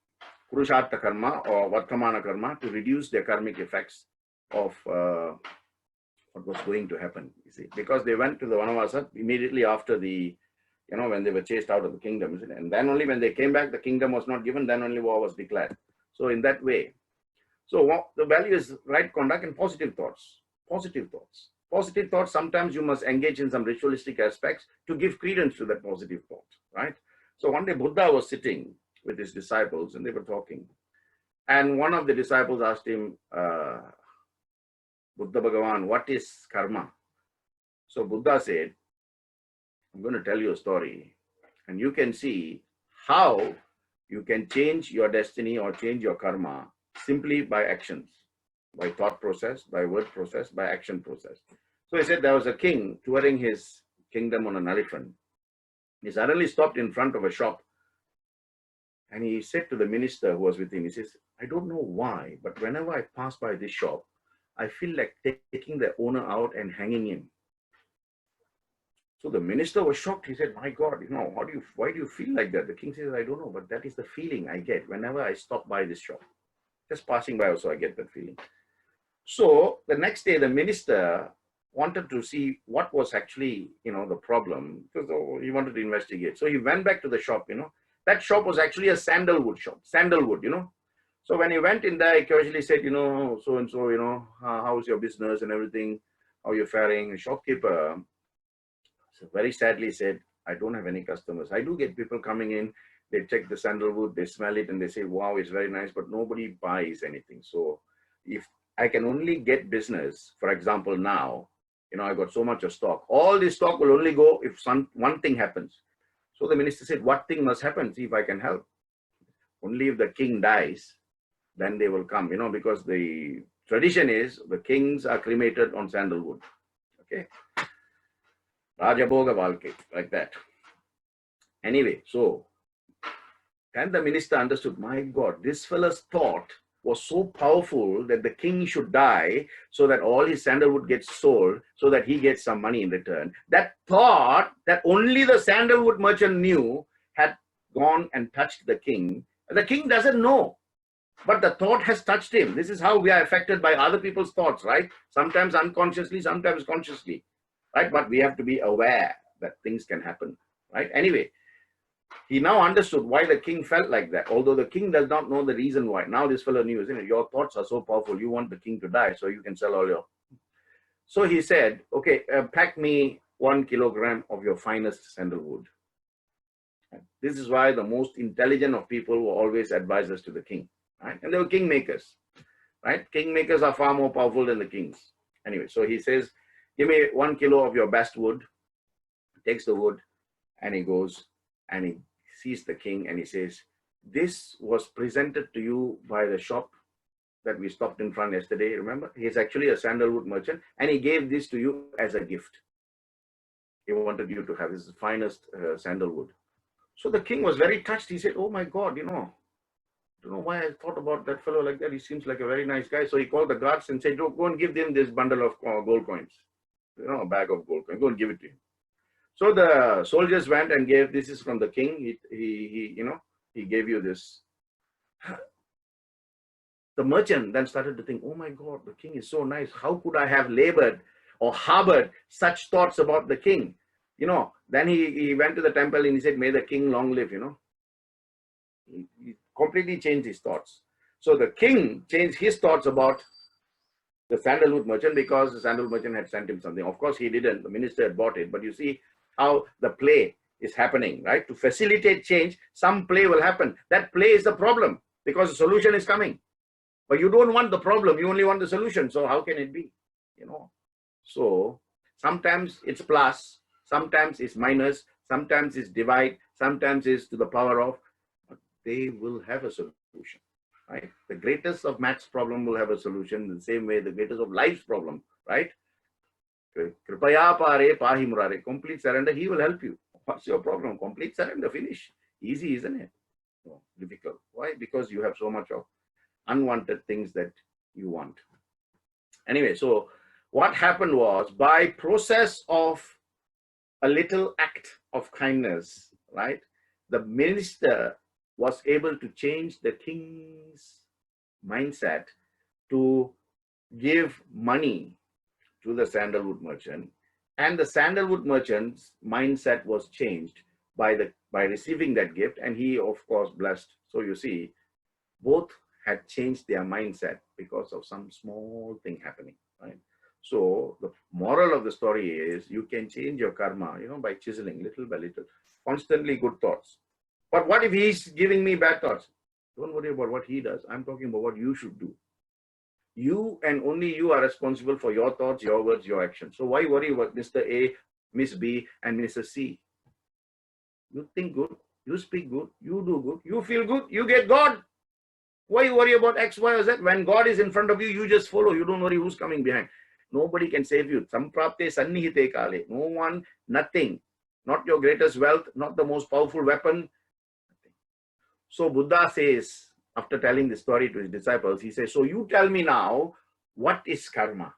Purushartha karma or Vartamana karma to reduce the karmic effects of what was going to happen, you see. Because they went to the Vanavasa immediately after the, when they were chased out of the kingdom, isn't it? And then only when they came back, the kingdom was not given, then only war was declared. So in that way. So the value is right conduct and positive thoughts. Positive thoughts. Positive thoughts, sometimes you must engage in some ritualistic aspects to give credence to that positive thought, right? So one day Buddha was sitting with his disciples and they were talking. And one of the disciples asked him, Buddha Bhagavan, what is karma? So Buddha said, I'm going to tell you a story and you can see how you can change your destiny or change your karma simply by actions, by thought process, by word process, by action process. So he said there was a king touring his kingdom on an elephant. He suddenly stopped in front of a shop and he said to the minister who was with him, he says, I don't know why, but whenever I pass by this shop, I feel like taking the owner out and hanging him. So the minister was shocked. He said, my God, why do you feel like that? The king says, I don't know, but that is the feeling I get whenever I stop by this shop. Just passing by also, I get that feeling. So the next day, the minister wanted to see what was actually, the problem, because he wanted to investigate. So he went back to the shop, That shop was actually a sandalwood shop, So when he went in there, he casually said, so-and-so, how's your business and everything? How you're faring? The shopkeeper very sadly said, I don't have any customers. I do get people coming in, they check the sandalwood, they smell it and they say, wow, it's very nice, but nobody buys anything. So if I can only get business, for example, now, I got so much of stock. All this stock will only go if one thing happens. So the minister said, what thing must happen? See if I can help. Only if the king dies, then they will come, because the tradition is the kings are cremated on sandalwood. Okay. Rajabhoga Valke, like that. Anyway, so then the minister understood, my God, this fellow's thought was so powerful that the king should die so that all his sandalwood gets sold so that he gets some money in return. That thought that only the sandalwood merchant knew had gone and touched the king. The king doesn't know, but the thought has touched him. This is how we are affected by other people's thoughts, right? Sometimes unconsciously, sometimes consciously, right? But we have to be aware that things can happen, right? Anyway, he now understood why the king felt like that, although the king does not know the reason why. Now this fellow knew, isn't it? Your thoughts are so powerful. You want the king to die so you can sell all your. So he said, okay, pack me 1 kilogram of your finest sandalwood. This is why the most intelligent of people were always advisors to the king, right? And they were kingmakers, right? Kingmakers are far more powerful than the kings. Anyway, so he says, give me 1 kilo of your best wood. He takes the wood and he goes and he sees the king and he says, this was presented to you by the shop that we stopped in front yesterday. Remember, he's actually a sandalwood merchant and he gave this to you as a gift. He wanted you to have his finest sandalwood. So the king was very touched. He said, oh my God, you know, I don't know why I thought about that fellow like that. He seems like a very nice guy. So he called the guards and said, go and give him this bundle of gold coins, you know, a bag of gold coins. Go and give it to him. So the soldiers went and gave, this is from the king. He you know, he gave you this. The merchant then started to think, oh my God, the king is so nice. How could I have labored or harbored such thoughts about the king? You know, then he went to the temple and he said, may the king long live, you know. He completely changed his thoughts. So the king changed his thoughts about the sandalwood merchant because the sandalwood merchant had sent him something. Of course, he didn't. The minister had bought it. But you see how the play is happening, right? To facilitate change, some play will happen. That play is the problem because the solution is coming. But you don't want the problem. You only want the solution. So how can it be? You know. So sometimes it's plus, sometimes it's minus, sometimes it's divide, sometimes it's to the power of. But they will have a solution. Right? The greatest of maths problem will have a solution in the same way the greatest of life's problem, right? Kripaya pare pahi murare. Complete surrender, he will help you. What's your problem? Complete surrender, finish. Easy, isn't it? No, difficult. Why? Because you have so much of unwanted things that you want. Anyway, so what happened was by process of a little act of kindness, right? The minister was able to change the king's mindset to give money to the sandalwood merchant, and the sandalwood merchant's mindset was changed by receiving that gift, and he of course blessed. So you see, both had changed their mindset because of some small thing happening, right? So the moral of the story is you can change your karma, you know, by chiseling little by little, constantly good thoughts. But what if he's giving me bad thoughts? Don't worry about what he does. I'm talking about what you should do. You and only you are responsible for your thoughts, your words, your actions. So why worry about Mr. A, Miss B, and Mr. C? You think good, you speak good, you do good, you feel good, you get God. Why worry about X, Y, or Z? When God is in front of you, you just follow. You don't worry who's coming behind. Nobody can save you. Samprapte sannihite kale. No one, nothing. Not your greatest wealth, not the most powerful weapon. So Buddha says, after telling the story to his disciples, he says, so you tell me now, what is karma?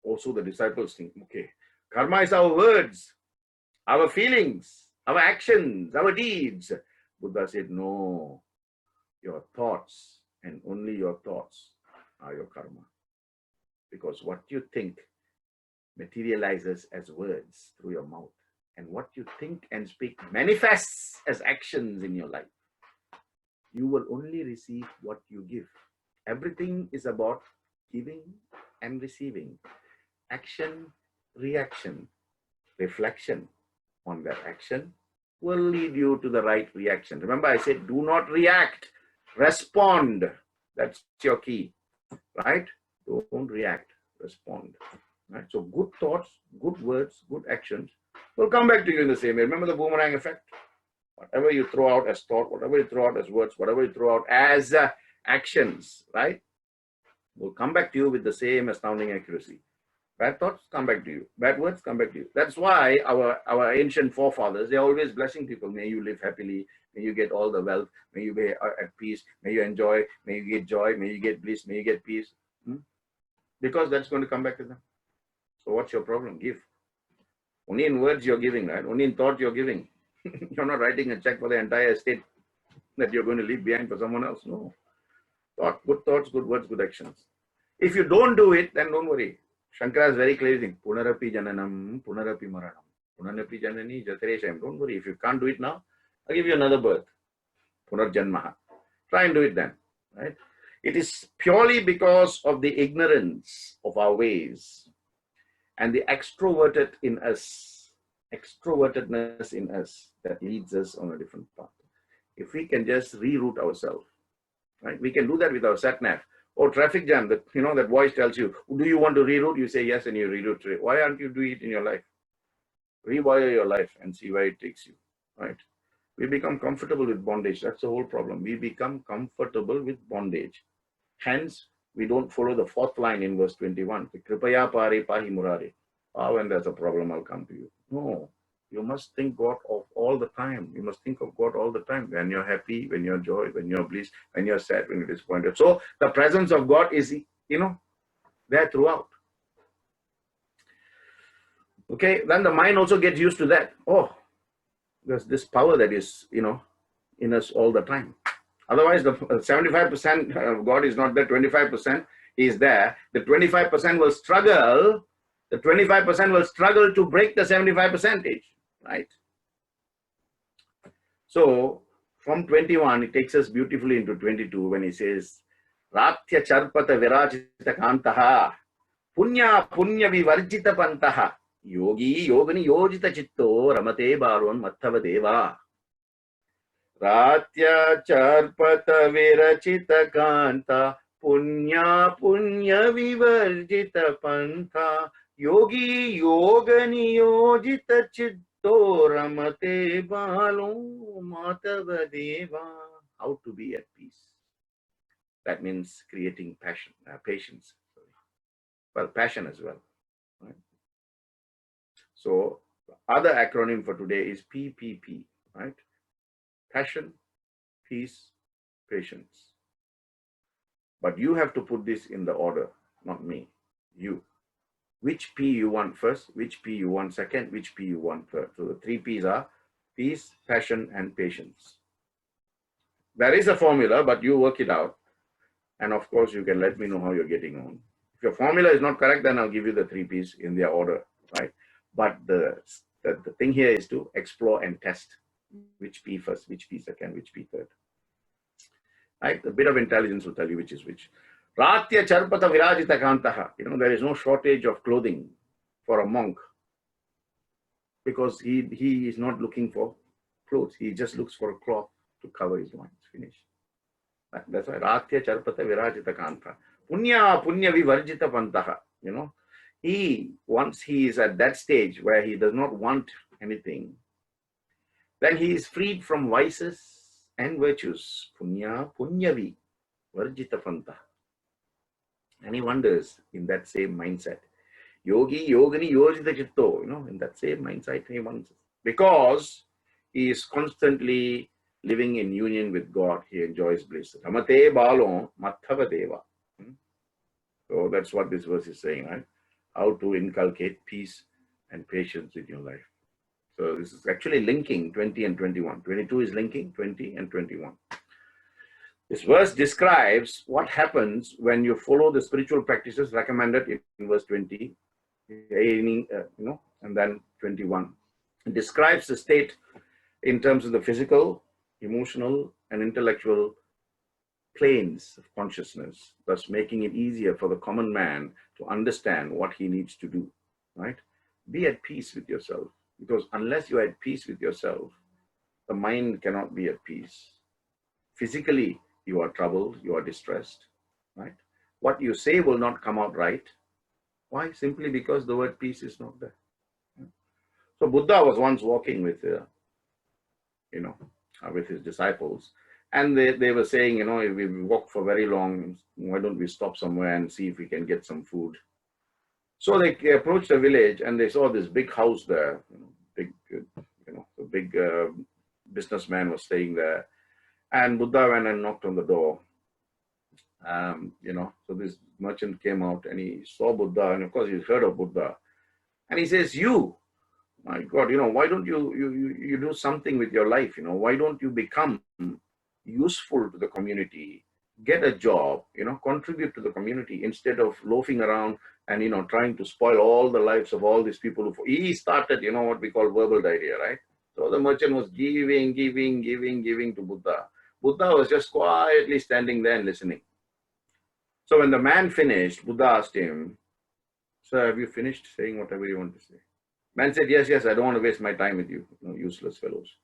Also the disciples think, okay, karma is our words, our feelings, our actions, our deeds. Buddha said, no, your thoughts and only your thoughts are your karma. Because what you think materializes as words through your mouth. And what you think and speak manifests as actions in your life. You will only receive what you give. Everything is about giving and receiving. Action, reaction, reflection on that action will lead you to the right reaction. Remember, I said, do not react, respond. That's your key, right? Don't react, respond. Right? So good thoughts, good words, good actions will come back to you in the same way. Remember the boomerang effect? Whatever you throw out as thought, whatever you throw out as words, whatever you throw out as actions, right, will come back to you with the same astounding accuracy. Bad thoughts come back to you. Bad words come back to you. That's why our ancient forefathers, they're always blessing people. May you live happily. May you get all the wealth. May you be at peace. May you enjoy. May you get joy. May you get bliss. May you get peace. Because that's going to come back to them. So what's your problem? Give. Only in words you're giving, right? Only in thought you're giving. You're not writing a check for the entire estate that you're going to leave behind for someone else. No. Good thoughts, good words, good actions. If you don't do it, then don't worry. Shankara is very clear saying, Punarapi jananam, punarapi maranam. Punarapi janani jatareshayam. Don't worry. If you can't do it now, I'll give you another birth. Punarjanmaha. Try and do it then. Right? It is purely because of the ignorance of our ways and the extrovertedness in us that leads us on a different path. If we can just reroute ourselves, right? We can do that with our sat nav. Or traffic jam, that that voice tells you, do you want to reroute? You say yes, and you reroute it. Why aren't you doing it in your life? Rewire your life and see where it takes you, right? We become comfortable with bondage. That's the whole problem. We become comfortable with bondage. Hence, we don't follow the fourth line in verse 21. Kripaya pare pahi murare. When there's a problem, I'll come to you. No. You must think God of all the time. You must think of God all the time. When you're happy, when you're joy, when you're bliss, when you're sad, when you're disappointed. So the presence of God is, there throughout. Okay, then the mind also gets used to that. Oh, there's this power that is, in us all the time. Otherwise, the 75% of God is not there, 25% is there. The 25% will struggle. The 25% will struggle to break the 75%, right? So, from 21, it takes us beautifully into 22 when he says, Rathya charpata virajita kantaha, punya punya vivarjita pantaha, yogi yogani yojita chitto ramate balon mattava deva. Rathya charpata virachita kanta, punya punya vivarjita pantha, yogi yogani yojita chitto ramate balon mattava deva. How to be at peace. That means creating passion, patience. Well, passion as well. Right? So, other acronym for today is PPP, right? Passion, peace, patience. But you have to put this in the order, not me, you. Which P you want first, which P you want second, which P you want third. So the 3 P's are peace, passion, and patience. There is a formula, but you work it out. And of course, you can let me know how you're getting on. If your formula is not correct, then I'll give you the 3 P's in their order, right? But the thing here is to explore and test which P first, which P second, which P third. Right? A bit of intelligence will tell you which is which. Rathya charpata virajita kantaha. There is no shortage of clothing for a monk because he is not looking for clothes. He just looks for a cloth to cover his loins. Finish. That's why Rathya charpata virajita kanta. Punya punya vivarjita pantaha. Once he is at that stage where he does not want anything, then he is freed from vices and virtues. Punya punyavi varjita pantaha. And he wonders in that same mindset. Yogi yogani yojita chitto. In that same mindset he wants. Because he is constantly living in union with God, he enjoys bliss. Ramate balon mattava deva. So that's what this verse is saying, right? How to inculcate peace and patience in your life. So this is actually linking 20 and 21. 22 is linking 20 and 21. This verse describes what happens when you follow the spiritual practices recommended in verse 20, and then 21. It describes the state in terms of the physical, emotional, and intellectual planes of consciousness, thus making it easier for the common man to understand what he needs to do, right? Be at peace with yourself, because unless you're at peace with yourself, the mind cannot be at peace. Physically, you are troubled, you are distressed, right? What you say will not come out right. Why? Simply because the word peace is not there. So Buddha was once walking with, with his disciples, and they were saying, if we walk for very long, why don't we stop somewhere and see if we can get some food? So they approached a village and they saw this big house there. A big businessman was staying there, and Buddha went and knocked on the door. So this merchant came out and he saw Buddha, and of course he's heard of Buddha, and he says, "You, my God, why don't you do something with your life? Why don't you become useful to the community, get a job, contribute to the community instead of loafing around and, trying to spoil all the lives of all these people he started, what we call verbal diarrhea, right? So the merchant was giving to Buddha. Buddha was just quietly standing there and listening. So when the man finished, Buddha asked him, "Sir, have you finished saying whatever you want to say?" Man said, yes, I don't want to waste my time with you, useless fellows.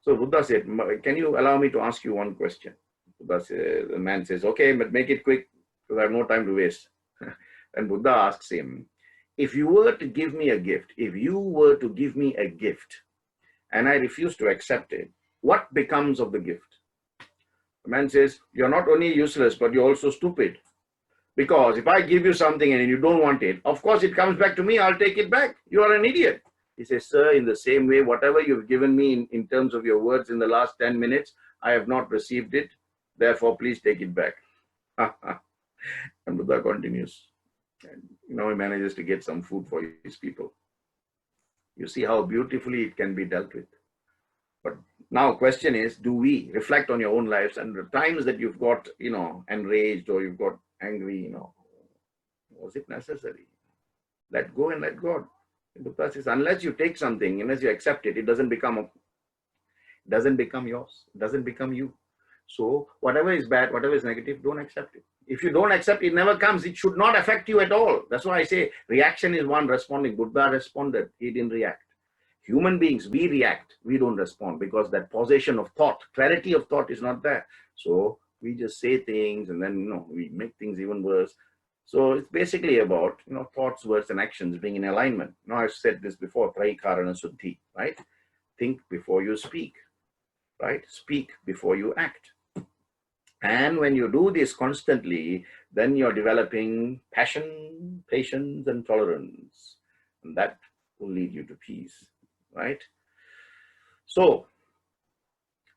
So Buddha said, "Can you allow me to ask you one question?" The man says, "Okay, but make it quick because I have no time to waste." And Buddha asks him, "If you were to give me a gift, and I refuse to accept it, what becomes of the gift?" The man says, "You're not only useless, but you're also stupid. Because if I give you something and you don't want it, of course it comes back to me, I'll take it back. You are an idiot. He says, sir, in the same way, whatever you've given me in terms of your words in the last 10 minutes, I have not received it. Therefore, please take it back. And Buddha continues. And, he manages to get some food for his people. You see how beautifully it can be dealt with. But now question is, do we reflect on your own lives and the times that you've got, enraged or you've got angry, was it necessary? Let go and let God. Buddha says, unless you take something, unless you accept it, it doesn't become yours. It doesn't become you. So whatever is bad, whatever is negative, don't accept it. If you don't accept it, never comes. It should not affect you at all. That's why I say reaction is one, responding. Buddha responded. He didn't react. Human beings, we react. We don't respond because that possession of thought, clarity of thought is not there. So we just say things and then, we make things even worse. So it's basically about, thoughts, words, and actions being in alignment. I've said this before, Traikarana Suddhi, right? Think before you speak, right? Speak before you act. And when you do this constantly, then you're developing passion, patience, and tolerance. And that will lead you to peace, right? So,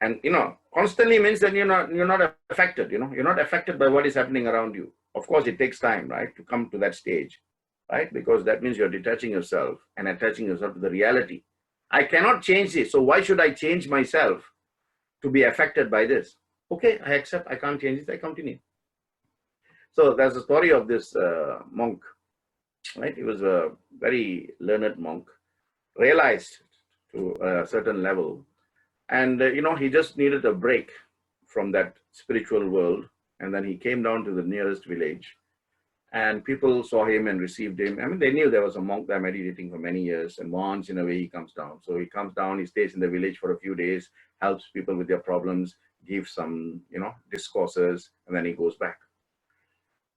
and, constantly means that you're not affected, you're not affected by what is happening around you. Of course, it takes time, right, to come to that stage, right? Because that means you're detaching yourself and attaching yourself to the reality. I cannot change this. So why should I change myself to be affected by this? Okay, I accept, I can't change this, I continue. So there's a story of this monk, right? He was a very learned monk, realized to a certain level. And, he just needed a break from that spiritual world. And then he came down to the nearest village and people saw him and received him. I mean, they knew there was a monk there meditating for many years, and once in a way he comes down. So he comes down, he stays in the village for a few days, helps people with their problems, gives some, discourses, and then he goes back.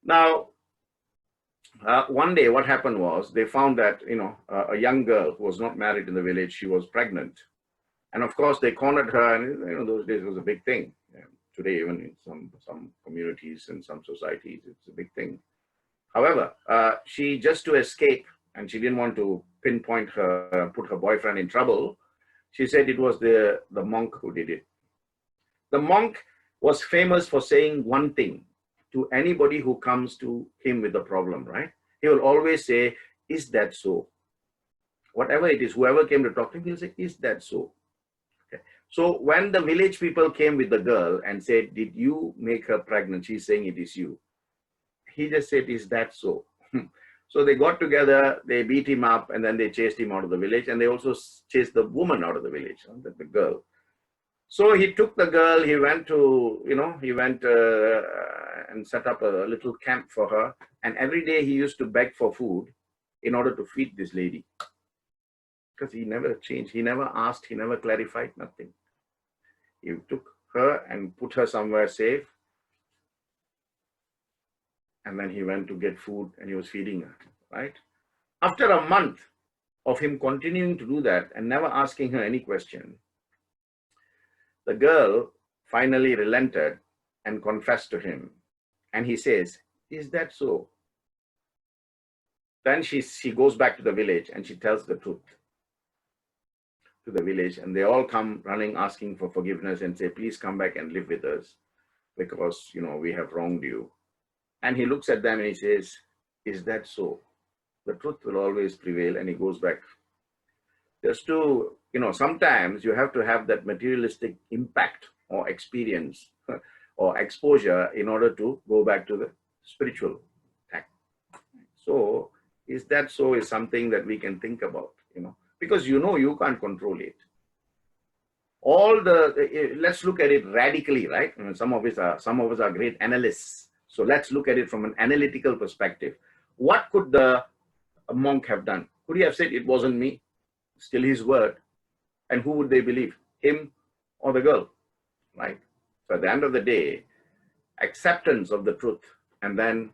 Now, one day what happened was they found that, a young girl who was not married in the village, she was pregnant. And of course they cornered her, and those days it was a big thing. Today, even in some communities and some societies, it's a big thing. However, she, just to escape, and she didn't want to pinpoint her, put her boyfriend in trouble, she said it was the monk who did it. The monk was famous for saying one thing to anybody who comes to him with a problem, right? He will always say, is that so? Whatever it is, whoever came to talk to him, he'll say, is that so? So when the village people came with the girl and said, did you make her pregnant? She's saying it is you. He just said, is that so? So they got together, they beat him up, and then they chased him out of the village. And they also chased the woman out of the village, the girl. So he took the girl, he went to, and set up a little camp for her. And every day he used to beg for food in order to feed this lady. Because he never changed, he never asked, he never clarified, nothing. He took her and put her somewhere safe. And then he went to get food and he was feeding her, right? After a month of him continuing to do that and never asking her any question, the girl finally relented and confessed to him. And he says, is that so? Then she goes back to the village and she tells the truth to the village, and they all come running asking for forgiveness and say, please come back and live with us because, we have wronged you. And he looks at them and he says, is that so? The truth will always prevail. And he goes back. Just to, sometimes you have to have that materialistic impact or experience or exposure in order to go back to the spiritual act. So is that so is something that we can think about, because you can't control it. Let's look at it radically, right? Some of us are great analysts. So let's look at it from an analytical perspective. What could the monk have done? Could he have said, it wasn't me? Still his word. And who would they believe? Him or the girl, right? So at the end of the day, acceptance of the truth and then,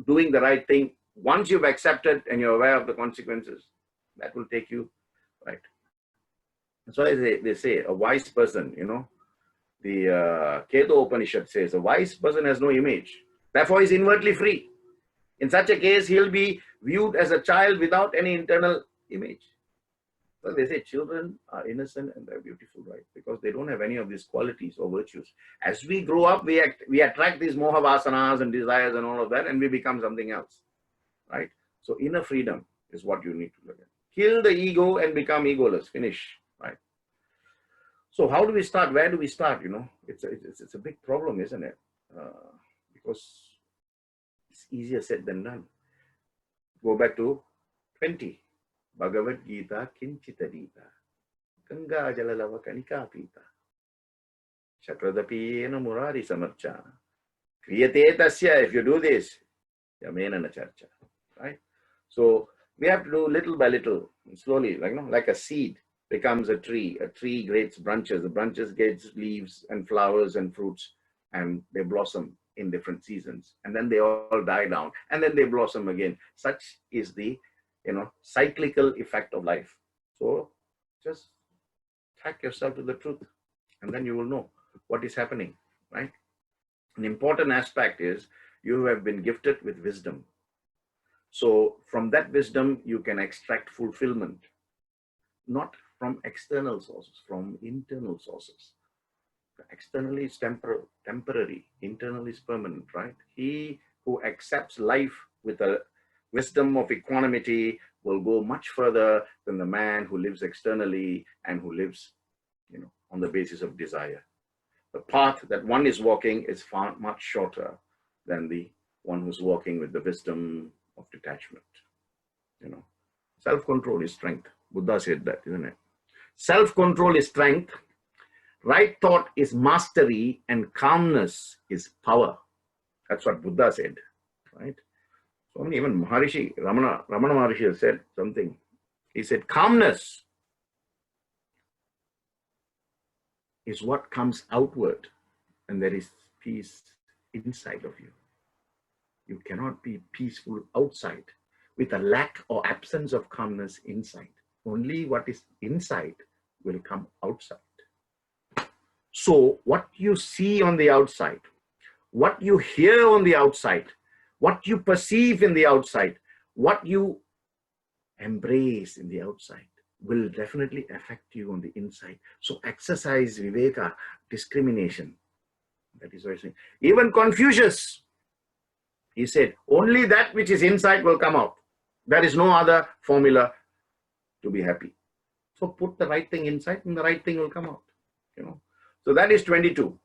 doing the right thing. Once you've accepted and you're aware of the consequences, that will take you right. That's why they say a wise person, the Keto Upanishad says, a wise person has no image. Therefore, he's inwardly free. In such a case, he'll be viewed as a child without any internal image. Well, they say children are innocent and they're beautiful, right? Because they don't have any of these qualities or virtues. As we grow up, we attract these moha vasanas and desires and all of that, and we become something else, right? So inner freedom is what you need to look at. Kill the ego and become egoless. Finish, right? So how do we start? Where do we start? It's a big problem, isn't it? Because it's easier said than done. Go back to 20. Bhagavad Gita Kinchitadita. Ganga Jalalava Kanika Pita. Chakradapiyena Murari Samarcha. Kriyate Tasya, if you do this, Yamena Nacharcha. Right? So we have to do little by little, slowly, like a seed becomes a tree. A tree gets branches. The branches gets leaves and flowers and fruits, and they blossom in different seasons. And then they all die down, and then they blossom again. Such is the cyclical effect of life. So just track yourself to the truth, and then you will know what is happening, right? An important aspect is you have been gifted with wisdom. So from that wisdom, you can extract fulfillment, not from external sources, from internal sources. Externally is temporary, internally is permanent, right? He who accepts life with a wisdom of equanimity will go much further than the man who lives externally and who lives, on the basis of desire. The path that one is walking is far much shorter than the one who's walking with the wisdom of detachment. Self-control is strength. Buddha said that, isn't it? Self-control is strength. Right thought is mastery, and calmness is power. That's what Buddha said, right? So even Maharishi, Ramana Maharishi said something. He said, calmness is what comes outward, and there is peace inside of you. You cannot be peaceful outside with a lack or absence of calmness inside. Only what is inside will come outside. So what you see on the outside, what you hear on the outside, what you perceive in the outside, what you embrace in the outside will definitely affect you on the inside. So exercise viveka, discrimination. That is what I say. Even Confucius, he said, only that which is inside will come out. There is no other formula to be happy. So put the right thing inside and the right thing will come out. So that is 22.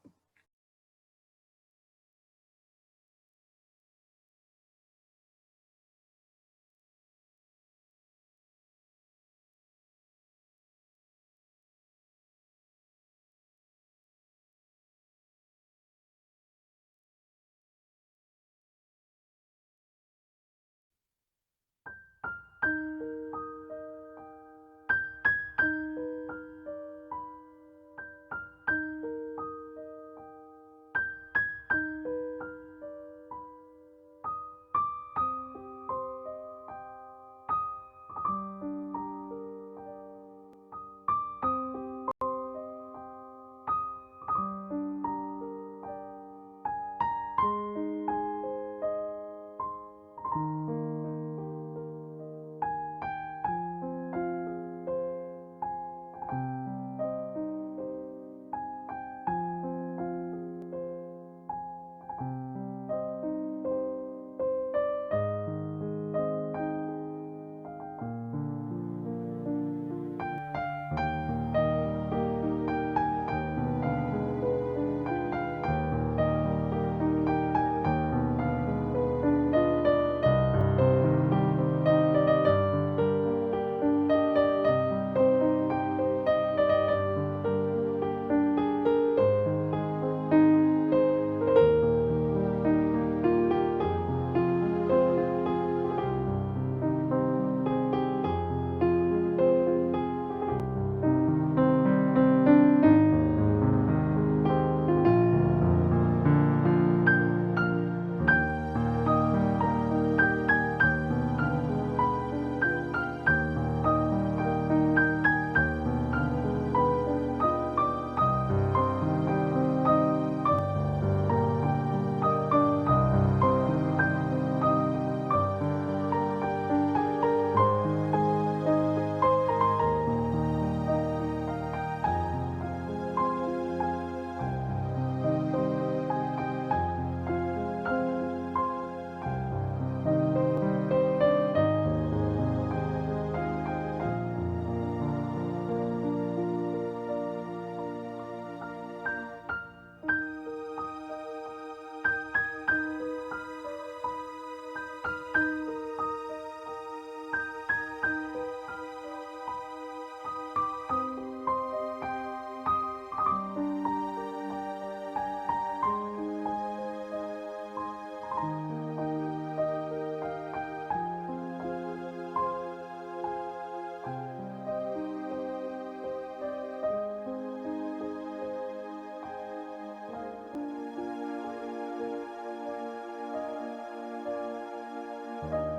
Bye.